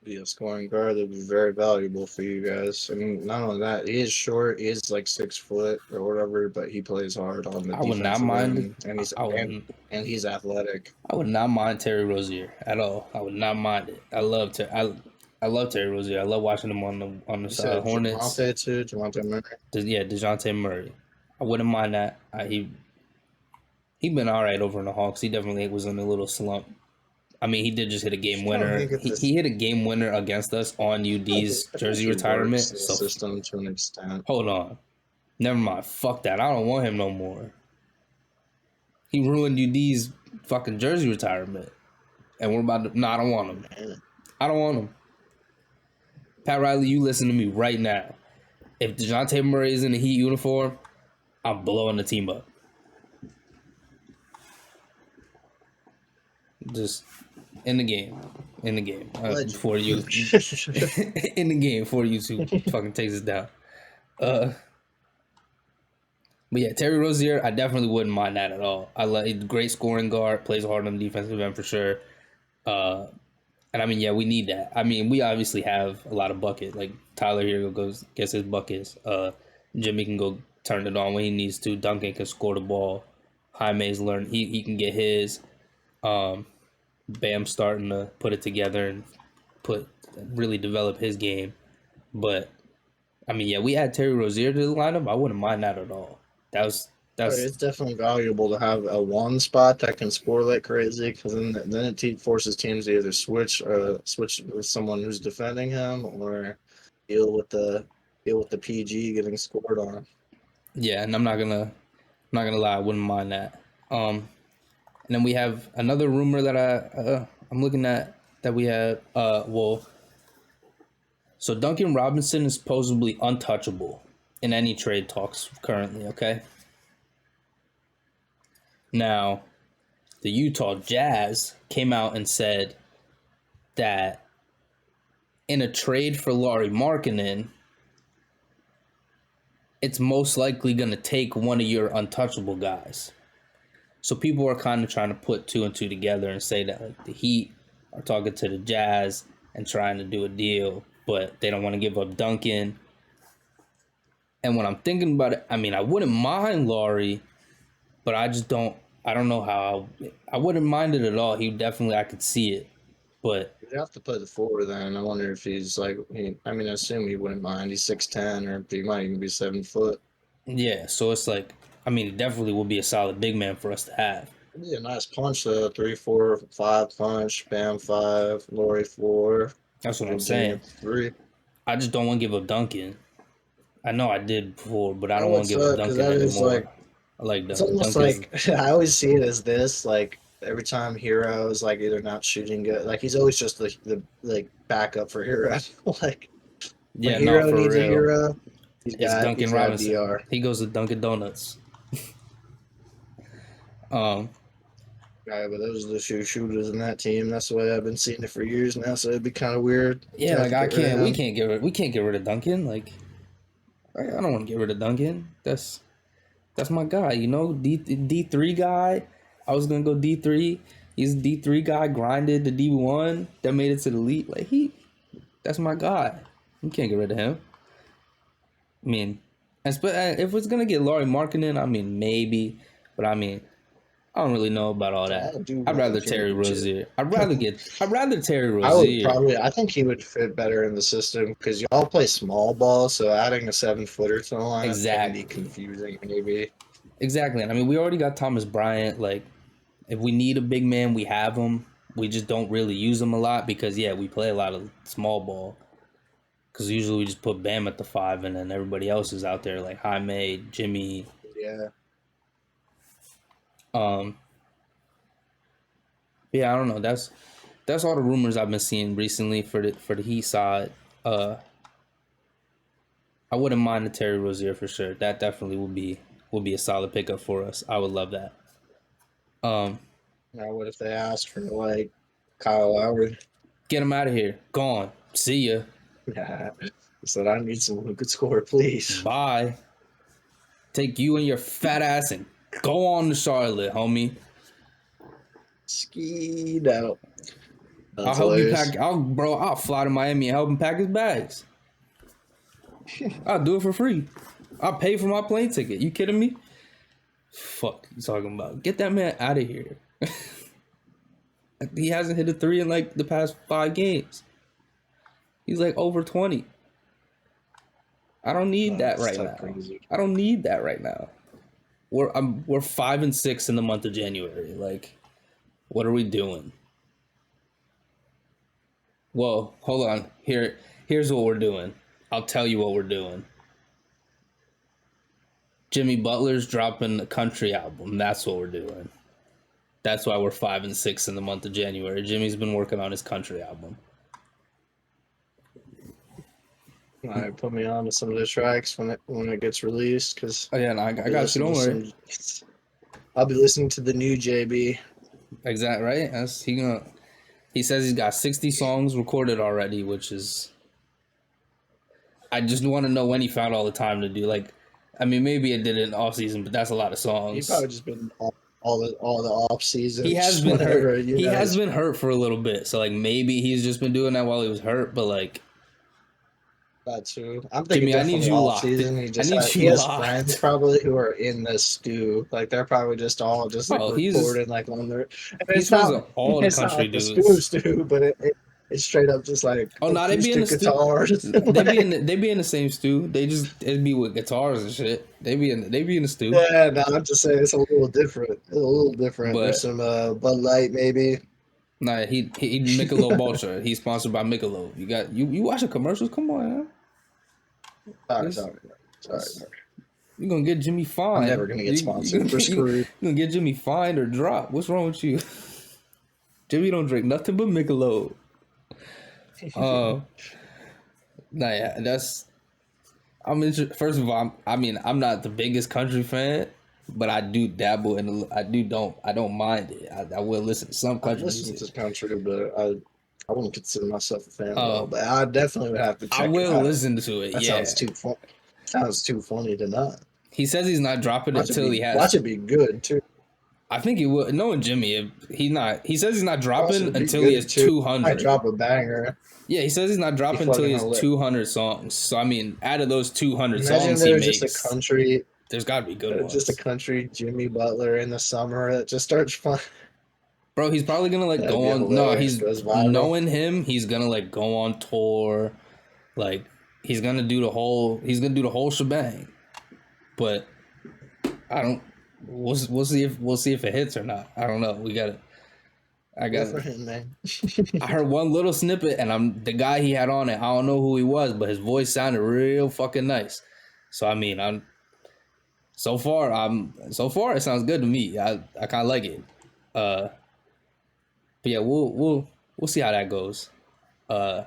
Be a scoring guard that would be very valuable for you guys. I mean, not only that, he is short. He is like 6 foot or whatever, but he plays hard on the defensive would not mind end, and he's athletic. I would not mind Terry Rozier at all. I would not mind it. I love Terry Rozier. I love watching him on the Hornets. DeJounte Murray. Yeah, DeJounte Murray. I wouldn't mind that. He been all right over in the Hawks. He definitely was in a little slump. I mean, he did just hit a game winner. He hit a game winner against us on UD's jersey retirement. So system to an extent. Hold on. Never mind. Fuck that. I don't want him no more. He ruined UD's fucking jersey retirement. And we're about to... No, I don't want him. I don't want him. Pat Riley, you listen to me right now. If DeJounte Murray is in the Heat uniform, I'm blowing the team up. Just in the game. Before you... in the game before YouTube fucking takes us down. But yeah, Terry Rozier, I definitely wouldn't mind that at all. I like great scoring guard, plays hard on the defensive end for sure. And I mean, yeah, we need that. I mean, we obviously have a lot of buckets. Like Tyler here goes gets his buckets. Jimmy can go turn it on when he needs to. Duncan can score the ball. Jaime's learned he can get his. Bam's starting to put it together and really develop his game. But I mean, yeah, we add Terry Rozier to the lineup. I wouldn't mind that at all. It's definitely valuable to have a one spot that can score like crazy, because then it forces teams to either switch with someone who's defending him or deal with the PG getting scored on. Yeah, and I'm not gonna lie, I wouldn't mind that. And then we have another rumor that I'm looking at that we have. So Duncan Robinson is supposedly untouchable in any trade talks currently. Okay. Now, the Utah Jazz came out and said that in a trade for Lauri Markkanen, it's most likely going to take one of your untouchable guys. So people are kind of trying to put two and two together and say that like the Heat are talking to the Jazz and trying to do a deal, but they don't want to give up Duncan. And when I'm thinking about it, I mean, I wouldn't mind Laurie, but I just don't. I don't know how. I wouldn't mind it at all. He definitely, I could see it, but You'd have to play the four then. I wonder if he's like, I mean, I assume he wouldn't mind. He's 6'10", or he might even be 7 foot. yeah. So it's like, I mean, it definitely would be a solid big man for us to have. It'd be a nice punch, 3, 4, 5 punch, Bam 5, Laurie 4, That's what I'm Jimmy saying. at 3. I just don't want to give up Duncan. I know I did before, but I That don't would want to give up suck because Duncan that is anymore. like, I like it's Duncan. almost Duncan's like I always see it as this. Like every time Hero is like either not shooting good, like he's always just the like backup for Hero. Like when yeah, no, Hero for needs a real. hero, It's Duncan he's got Robinson. DR. He goes to Dunkin' Donuts. um, Yeah, but those are the shooters in that team. That's the way I've been seeing it for years now. So it'd be kind of weird to yeah, have like to I get rid of can't. We him. can't get rid. We can't get rid of Duncan. Like I don't want to get rid of Duncan. That's my guy. You know, D3 guy. I was gonna go D3. He's a D3 guy. Grinded the D1. That made it to the elite. Like that's my guy. You can't get rid of him. I mean, if it's gonna get Laurie Markkinen, I mean maybe, but I mean I don't really know about all I that. do I'd want a rather Terry championship. Rozier. I'd rather Terry I would Rozier. probably. I think he would fit better in the system because y'all play small ball, so adding a 7 footer to the lineup can be Exactly. confusing. Maybe. Exactly. And I mean, we already got Thomas Bryant. Like, if we need a big man, we have him. We just don't really use him a lot because yeah, we play a lot of small ball. Because usually we just put Bam at the 5, and then everybody else is out there like Jaime, Jimmy. Yeah. Um. Yeah, I don't know. That's all the rumors I've been seeing recently for the Heat side. I wouldn't mind the Terry Rozier for sure. That definitely would be a solid pickup for us. I would love that. Um, Now, what if they asked for like Kyle Lowry? get him out of here. Gone. See ya. He said, "I need someone who could score, please." Bye. Take you and your fat ass and go on to Charlotte, homie. Skied out. I'll That's help you hilarious. pack. I'll fly to Miami and help him pack his bags. I'll do it for free. I'll pay for my plane ticket. You kidding me? Fuck you talking about? Get that man out of here. He hasn't hit a 3 in like the past 5 games. He's like over 20. I don't need that That's right type now. crazy. I don't need that right now. We're 5-6 in the month of January. Like, what are we doing? Well, hold on. Here's what we're doing. I'll tell you what we're doing. Jimmy Butler's dropping a country album. That's what we're doing. That's why we're 5-6 in the month of January. Jimmy's been working on his country album. All right, put me on to some of the tracks when it gets released, because Oh yeah, no, I got you. Don't worry. I'll be listening to the new JB. Exactly right. He says he's got 60 songs recorded already, which is. I just want to know when he found all the time to do. Like, I mean, maybe it did it in off season, but that's a lot of He songs. probably just been all the off season. He has Just been whenever, hurt. He has been hurt for a little bit, so like maybe he's just been doing that while he was hurt. But like, that too. I'm thinking Jimmy, I need definitely you off locked. season. I need He you has friends locked. probably who are in the stew. Like they're probably just all just like Oh, recording like on their. And he's friends with all the it's not country like the stew dudes. stew, but it's straight up just like Oh no, they be in the acoustic stew. guitars. They be in the same stew. It'd be with guitars and shit. They be in the stew. Yeah, no, I'm just saying it's a little different. It's a little different. There's But some Bud Light maybe. nah, he Michelob Ultra. He's sponsored by Michelob. You watching commercials? Come on, man. Sorry. You gonna get Jimmy I'm fined. never gonna get sponsored. We're screwed. You gonna get Jimmy fined or dropped. What's wrong with you? Jimmy don't drink nothing but Michelob. Nah, yeah, first of all, I'm not the biggest country fan, but I do dabble in. I don't mind it. I will listen to some I've country listened music. to country, but I wouldn't consider myself a fan at all. But I definitely would have to I check it will out. listen to it. That Yeah, sounds too fun. sounds too funny to not. He says he's not dropping it until he Watch has. it be good too. I think he will. Knowing Jimmy, he's not. He says he's not Watch dropping it be until he has good too. I 200. drop a banger. Yeah, he says he's not Be dropping until he fucking has hilarious. 200 songs. So I mean, out of those 200 Imagine songs he there's just a makes, country, there's got to be good just a ones. country Jimmy Butler in the summer that just starts fun. Bro, he's probably gonna like That'd go be on. No, hilarious. he's Goes viral. knowing him. He's gonna like go on tour. Like he's gonna do the whole. He's gonna do the whole shebang. But I don't. We'll see if it hits or not. I don't know. We got it. I Good got for it. him, man. I heard one little snippet, and I'm the guy he had on it. I don't know who he was, but his voice sounded real fucking nice. So I mean, so far it sounds good to me. I kind of like it. But yeah, we'll see how that goes. Uh,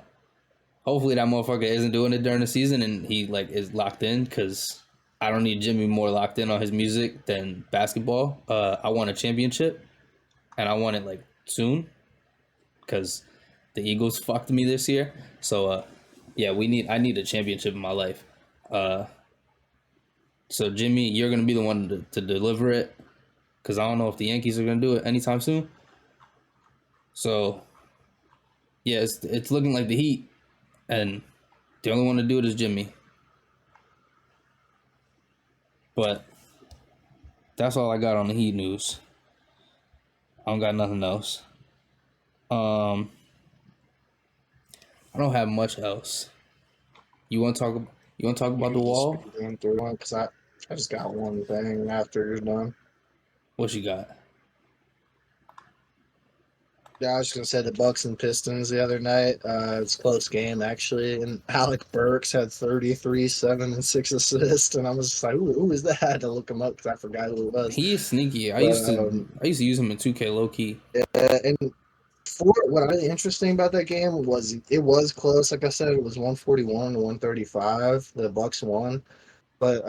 Hopefully that motherfucker isn't doing it during the season and he like is locked in because I don't need Jimmy more locked in on his music than basketball. I want a championship and I want it like soon because the Eagles fucked me this year. So yeah, I need a championship in my life. Uh, so Jimmy, you're gonna be the one to deliver it because I don't know if the Yankees are gonna do it anytime soon. So yeah, it's looking like the Heat, and the only one to do it is Jimmy. But that's all I got on the Heat news. I don't got nothing else. I don't have much else. You want to talk? You want to talk You about the can just wall? speed run through one because I just got one thing after you're done. What you got? Yeah, I was just gonna say the Bucks and Pistons the other night. It's a close game actually, and Alec Burks had 33, 7 and 6 assists, and I was just like, who is that? I had to look him up because I forgot who it was. He is sneaky. But I used to use him in 2K low key. and for what really interesting about that game was it was close. Like I said, it was 141 to 135. The Bucks won. But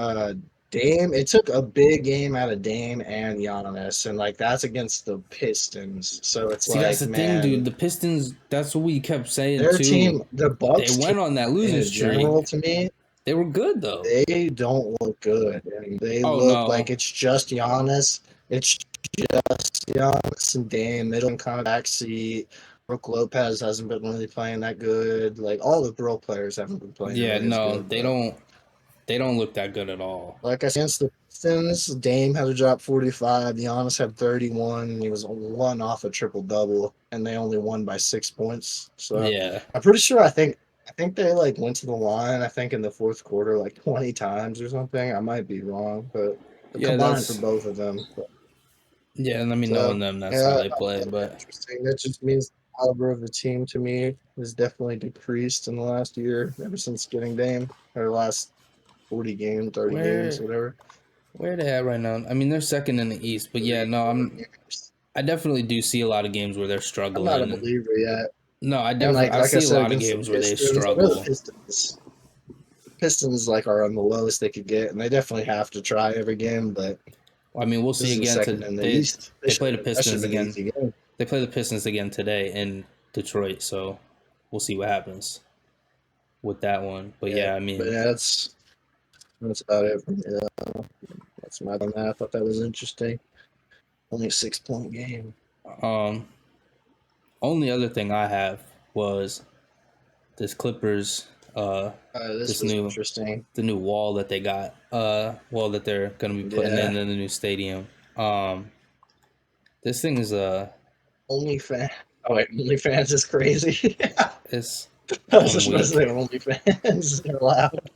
Dame, it took a big game out of Dame and Giannis, and like that's against the Pistons. So it's See, that's like, the thing, dude. man, The Pistons. That's what we kept saying their too. team, the They Bucks team went on that losing in general, streak. to me, They were good though. they don't look good, and they Oh look no. like it's just Giannis. It's just Giannis and Dame, middle and kind of backseat. Brooke Lopez hasn't been really playing that good. Like all the role players haven't been playing Yeah, really as no, good, but. They don't look that good at all. Like I said, against the Pistons, Dame had a drop 45. Giannis had 31. And he was one off a triple double, and they only won by 6 points. So Yeah. I'm pretty sure. I think they like went to the line. I think in the fourth quarter like 20 times or something. I might be wrong, but Yeah, combined for that's both of them. yeah. Let me know So on them. That's how yeah, they I play. find that But interesting. That just means the caliber of the team to me has definitely decreased in the last year, ever since getting Dame, or last 40 games, 30 games, where whatever. where they at right now? I mean, they're second in the East, but yeah, no, 34 games. I definitely do see a lot of games where they're I'm not a struggling, and believer yet. no, And I like I see a said, lot of against the games where they Pistons, I know the struggle. Pistons like are on the lowest they could get, and they definitely have to try every game. But I mean, we'll this see is the again. second in the They East. they play the That should Pistons have been an again. easy game. They play the Pistons again today in Detroit, so we'll see what happens with that one. But Yeah, yeah, I but mean, yeah, that's about it for me. That's my on that. I thought that was interesting. Only a 6 point game. um, only other thing I have was this Clippers, This this was new interesting. the new wall that they got, wall that they're gonna be putting Yeah, in the new stadium. This thing is OnlyFans. Oh wait, OnlyFans is crazy. it's I was I'm just about to say weak. OnlyFans. They're loud.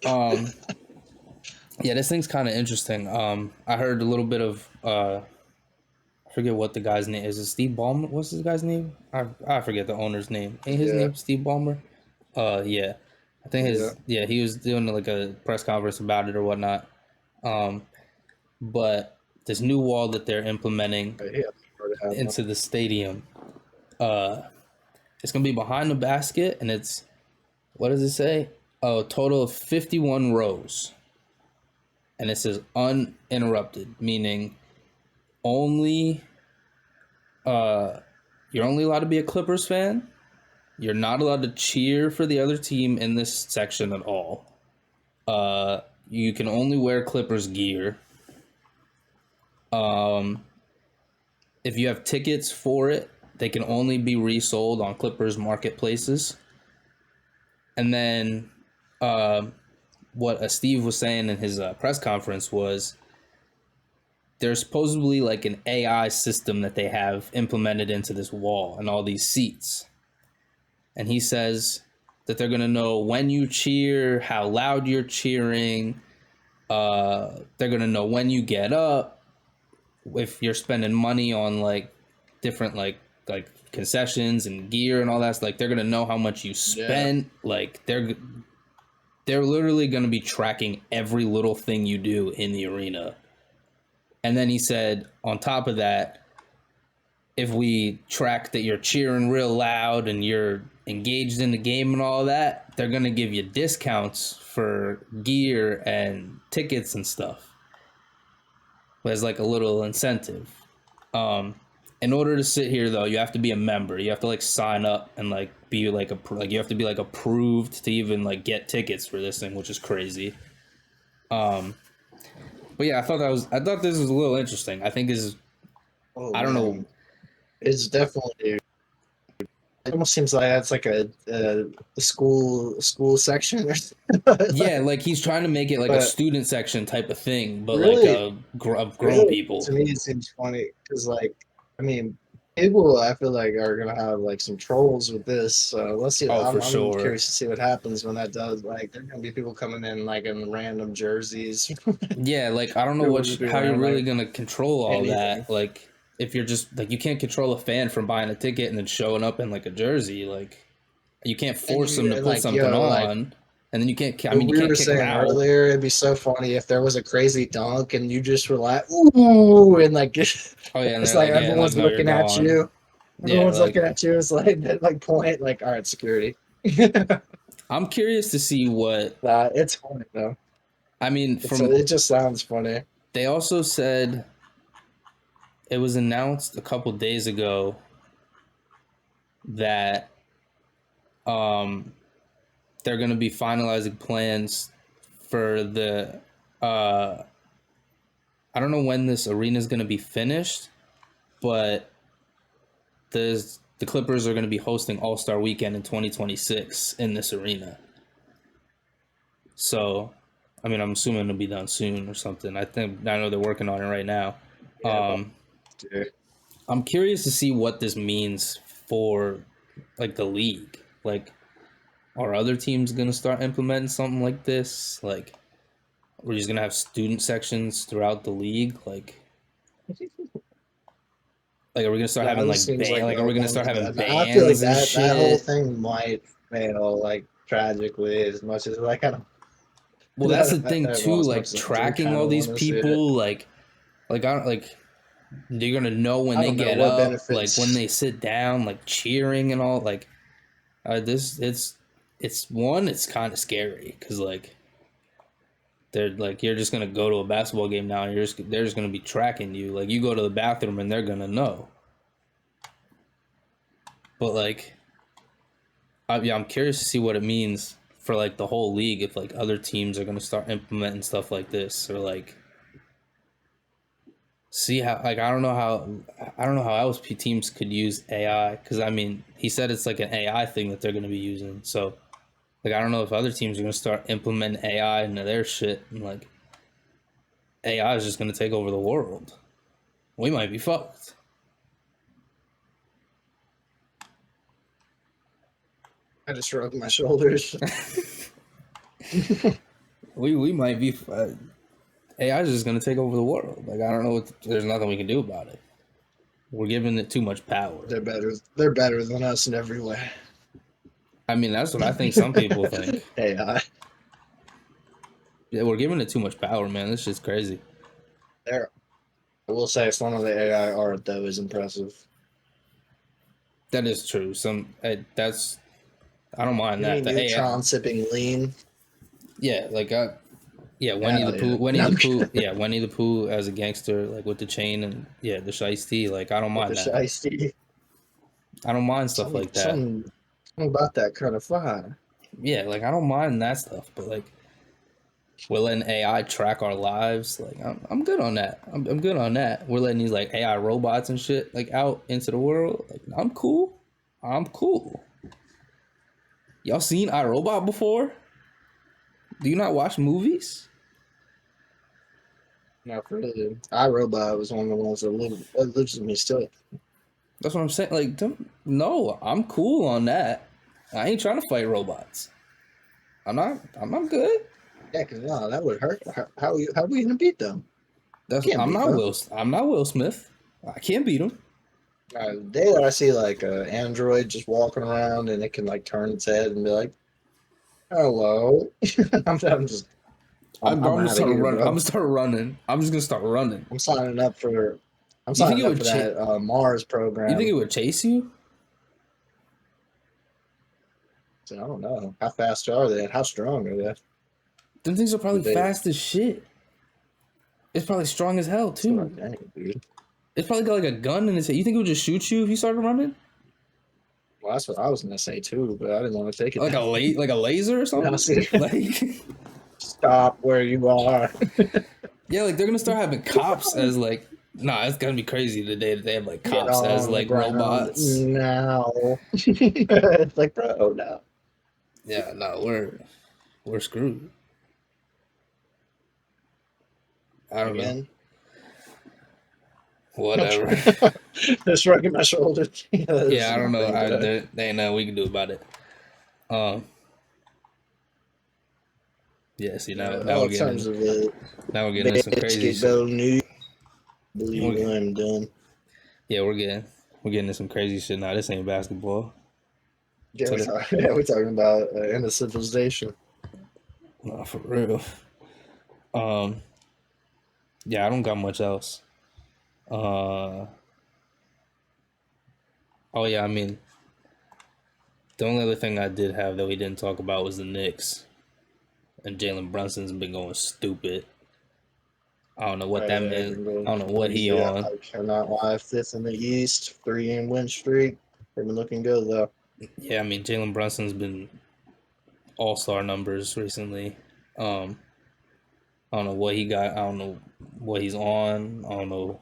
Um, yeah, this thing's kind of interesting. I heard a little bit of I forget what the guy's name is. It Steve Ballmer? What's this guy's name? I forget the owner's name. Ain't his Yeah, name Steve Ballmer? Yeah, I think yeah. he was doing like a press conference about it or whatnot. Um, but this new wall that they're implementing Yeah, sure to have one. into the stadium, uh, it's gonna be behind the basket, and it's what does it say? Oh, a total of 51 rows, and it says uninterrupted, meaning only you're only allowed to be a Clippers fan. You're not allowed to cheer for the other team in this section at all. You can only wear Clippers gear. Um, if you have tickets for it, they can only be resold on Clippers marketplaces. And then, what Steve was saying in his press conference was there's supposedly like an AI system that they have implemented into this wall and all these seats. And he says that they're going to know when you cheer, how loud you're cheering. They're going to know when you get up, if you're spending money on like different like concessions and gear and all that. Like they're going to know how much you Yeah. spent. Like they're literally going to be tracking every little thing you do in the arena. And then he said, on top of that, if we track that you're cheering real loud and you're engaged in the game and all that, they're going to give you discounts for gear and tickets and stuff as like a little incentive. Um, in order to sit here though, you have to be a member. You have to like sign up and like be like you have to be like approved to even like get tickets for this thing, which is crazy. But yeah, I thought this was a little interesting. I think is Oh I don't know. man, it's definitely. It almost seems like that's like a school section or something. Yeah, like he's trying to make it like a But student section type of thing, but like really, of grown really, people. to me, it seems funny because, like, I mean, people I feel like are gonna have like some trolls with this. So let's see. Oh, for I'm sure. curious to see what happens when that does. Like, there's gonna be people coming in like in random jerseys. Yeah, like I don't know People will just be how you're wearing really like gonna control all anything. that. Like if you're just like you can't control a fan from buying a ticket and then showing up in like a jersey. Like you can't force them to And put like, something yo, like on, and then you can't. I what mean, you we can't were kick them saying out. earlier, it'd be so funny if there was a crazy dunk and you just were like, ooh, and like Oh yeah, and it's they're like like, yeah, like everyone's no, you're looking at gone. you. Yeah, Everyone's like looking at you. It's like that like point, like, all right, security. I'm curious to see what. It's funny though. I mean, It just sounds funny. they also said it was announced a couple days ago that um they're going to be finalizing plans for the uh I don't know when this arena is going to be finished, but the Clippers are going to be hosting All-Star Weekend in 2026 in this arena. So, I mean, I'm assuming it'll be done soon or something. I know they're working on it right now. Yeah, Um dude. I'm curious to see what this means for like the league. Like are other teams going to start implementing something like this? Like we're just gonna have student sections throughout the league. Like are we gonna start That having just like seems like like are we gonna one start of having the. I feel like bands and that whole shit? thing might fail like tragically as much as like I don't. Well, that's the I thing don't know, too. as much Like as I do tracking kind all of these want to see it. people. Like I don't like you're gonna know when I they don't know get what up, like when benefits. they sit down, like cheering and all. Like this, it's kind of scary because like they're like you're just gonna go to a basketball game now. And they're just gonna be tracking you. Like you go to the bathroom and they're gonna know. But like yeah, I'm curious to see what it means for like the whole league if like other teams are gonna start implementing stuff like this or like see how like I don't know how else teams could use AI because I mean he said it's like an AI thing that they're gonna be using so like I don't know if other teams are gonna start implementing AI into their shit and like AI is just gonna take over the world. We might be fucked. I just shrugged my shoulders. We might be. AI is just gonna take over the world. Like I don't know. There's nothing we can do about it. We're giving it too much power. They're better. They're better than us in every way. I mean, that's what I think some people think. AI. Yeah, we're giving it too much power, man. This shit's crazy. There. I will say some of the AI art though is impressive. That is true. That's I don't mind Jimmy that. The AI, Neutron sipping lean. yeah, yeah, Winnie the Hell yeah. Pooh, Winnie No, the I'm Pooh, kidding. yeah, Winnie the Pooh as a gangster, like with the chain and yeah, the shiesty. Like I don't With the mind that. shiesty. I don't mind stuff Some like that. some something about that kind of fire. Yeah, like I don't mind that stuff, but like We're letting AI track our lives. Like I'm good on that. I'm good on that. We're letting these like AI robots and shit like out into the world. Like I'm cool. I'm cool. Y'all seen iRobot before? Do you not watch movies? Not really. iRobot was one of the ones that lives with me still. That's what I'm saying. Like, no, I'm cool on that. I ain't trying to fight robots. I'm not. I'm good. Yeah, because no, that would hurt. How are we gonna beat them? That's. Can't I'm beat not them. Will. I'm not Will Smith. I can't beat him. The day that I see like an android just walking around and it can like turn its head and be like, "Hello," I'm just I'm I'm gonna out of start here, running. I'm bro. gonna start running. I'm just gonna start running. I'm signing up for I'm You think it signing up would for that Mars You think program. it would chase you? So I don't know how fast are they and how strong are they? Them things are Would probably they? fast as shit. It's probably strong as hell That's what I too. think, dude. It's probably got like a gun in its head. You think it would just shoot you if you started running? Well, that's what I was gonna say too, but I didn't want to take it Like that. like a laser or No, something? see, Like stop where you are. yeah, like they're gonna start having cops as like nah, it's gonna be crazy the day that they have like Get cops as on the like ground robots. now. It's like, bro, no. Yeah, no, we're screwed. I don't know. Again, Whatever. just shrugging my shoulders. Yeah, this Yeah, is I don't know. nothing today. There ain't nothing we can do about it. Um, yeah. See All in terms of now we're getting into some crazy shit. basketball news, I believe We're, I'm done. yeah, we're getting into some crazy shit now. This ain't basketball. Yeah, To the we're talking about end of civilization. no, for real. Um, yeah, I don't got much else. Uh, oh yeah, I mean, the only other thing I did have that we didn't talk about was the Knicks and Jalen Brunson's been going stupid. I don't know what that I've meant. been going I don't know what he crazy. I on. cannot lie. Fifth in the East, 3-game win streak. They've been looking good though. Yeah, I mean Jalen Brunson's been all-star numbers recently. Um, I don't know what he got. I don't know what he's on. I don't know.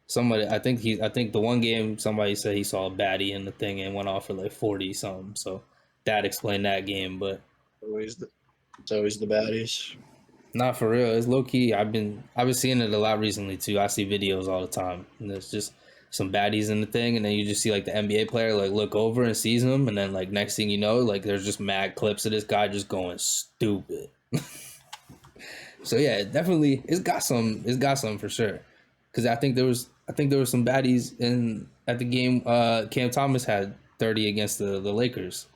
Somebody, I think the one game somebody said he saw a baddie in the thing and went off for like 40 something. So that explained that game, but Always the, it's always the baddies. not for real. It's low key. I've been seeing it a lot recently too. I see videos all the time, and there's just some baddies in the thing, and then you just see like the NBA player like look over and sees him, and then like next thing you know, like there's just mad clips of this guy just going stupid. So yeah, definitely it's got some. It's got some for sure. Because I think there was some baddies in at the game. Cam Thomas had 30 against the Lakers,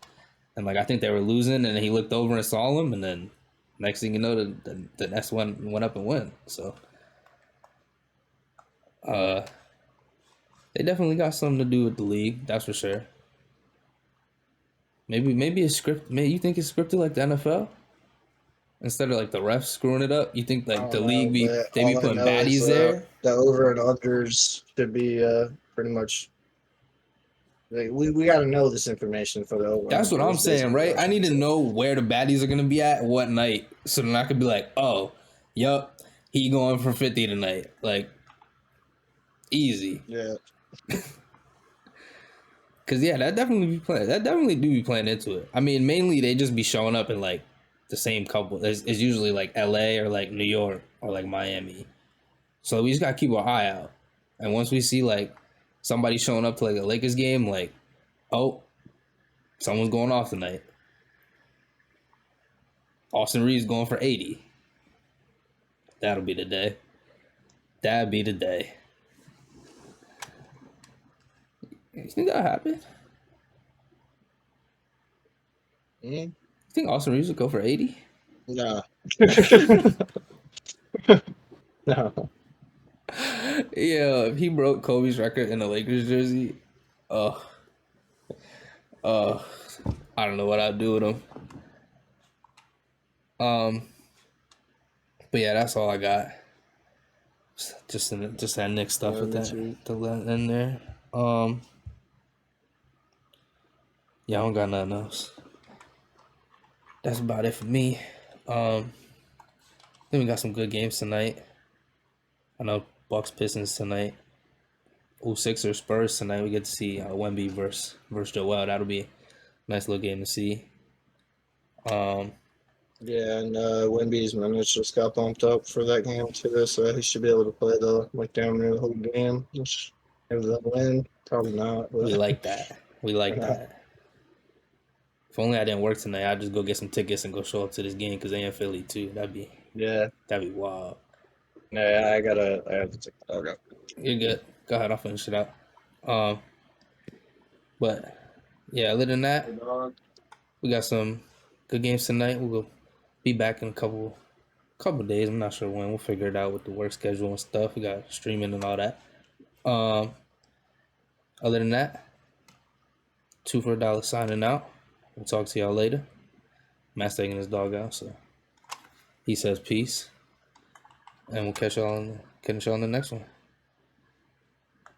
and like I think they were losing, and he looked over and saw them, and then next thing you know, the next one went up and went. So uh, they definitely got something to do with the league. That's for sure. Maybe it's script. Maybe you think it's scripted like the NFL instead of like the refs screwing it up. You think I like the don't league know, be but they be all I putting know is baddies there. the over and unders should be pretty much. Like, we got to know this information for the over and That's what under. I'm That's saying, basically what right? I'm I trying need to to say. know where the baddies are gonna be at what night, so then I could be like, oh, yup, he going for 50 tonight, like easy. Yeah, Cause yeah, that definitely be playing. That definitely do be playing into it. I mean, mainly they just be showing up in like the same couple. It's usually like L.A. or like New York or like Miami. So we just gotta keep our eye out. And once we see like somebody showing up to like a Lakers game, like, oh, someone's going off tonight. Austin Reeves going for 80. That'll be the day. That'd be the day. You think that happened? mm, You think Austin Reeves would go for 80? no, no. Yeah, if he broke Kobe's record in the Lakers jersey, uh, uh, I don't know what I'd do with him. Um, but yeah, that's all I got. Just that Nick stuff Yeah, with me that too. the in there. Um, yeah, I don't got nothing else. That's about it for me. Um, Then we got some good games tonight. I know Bucks Pistons tonight. Sixers Spurs tonight. We get to see Wemby versus Joel. That'll be a nice little game to see. Yeah, and Wemby's minutes just got bumped up for that game too, so he should be able to play damn near the whole game. Just maybe they'll win. Probably not, We but like that. We like that. If only I didn't work tonight, I'd just go get some tickets and go show up to this game because they in Philly too. yeah. That'd be wild. Yeah, I have to take the dog out. You're good. Go ahead, I'll finish it out. Um, but yeah, other than that, Hey, dog. we got some good games tonight. We'll be back in a couple days. I'm not sure when. We'll figure it out with the work schedule and stuff. We got streaming and all that. Other than that, two for $1 signing out. We'll talk to y'all later. Matt's taking his dog out, so he says peace, and we'll catch y'all on the next one.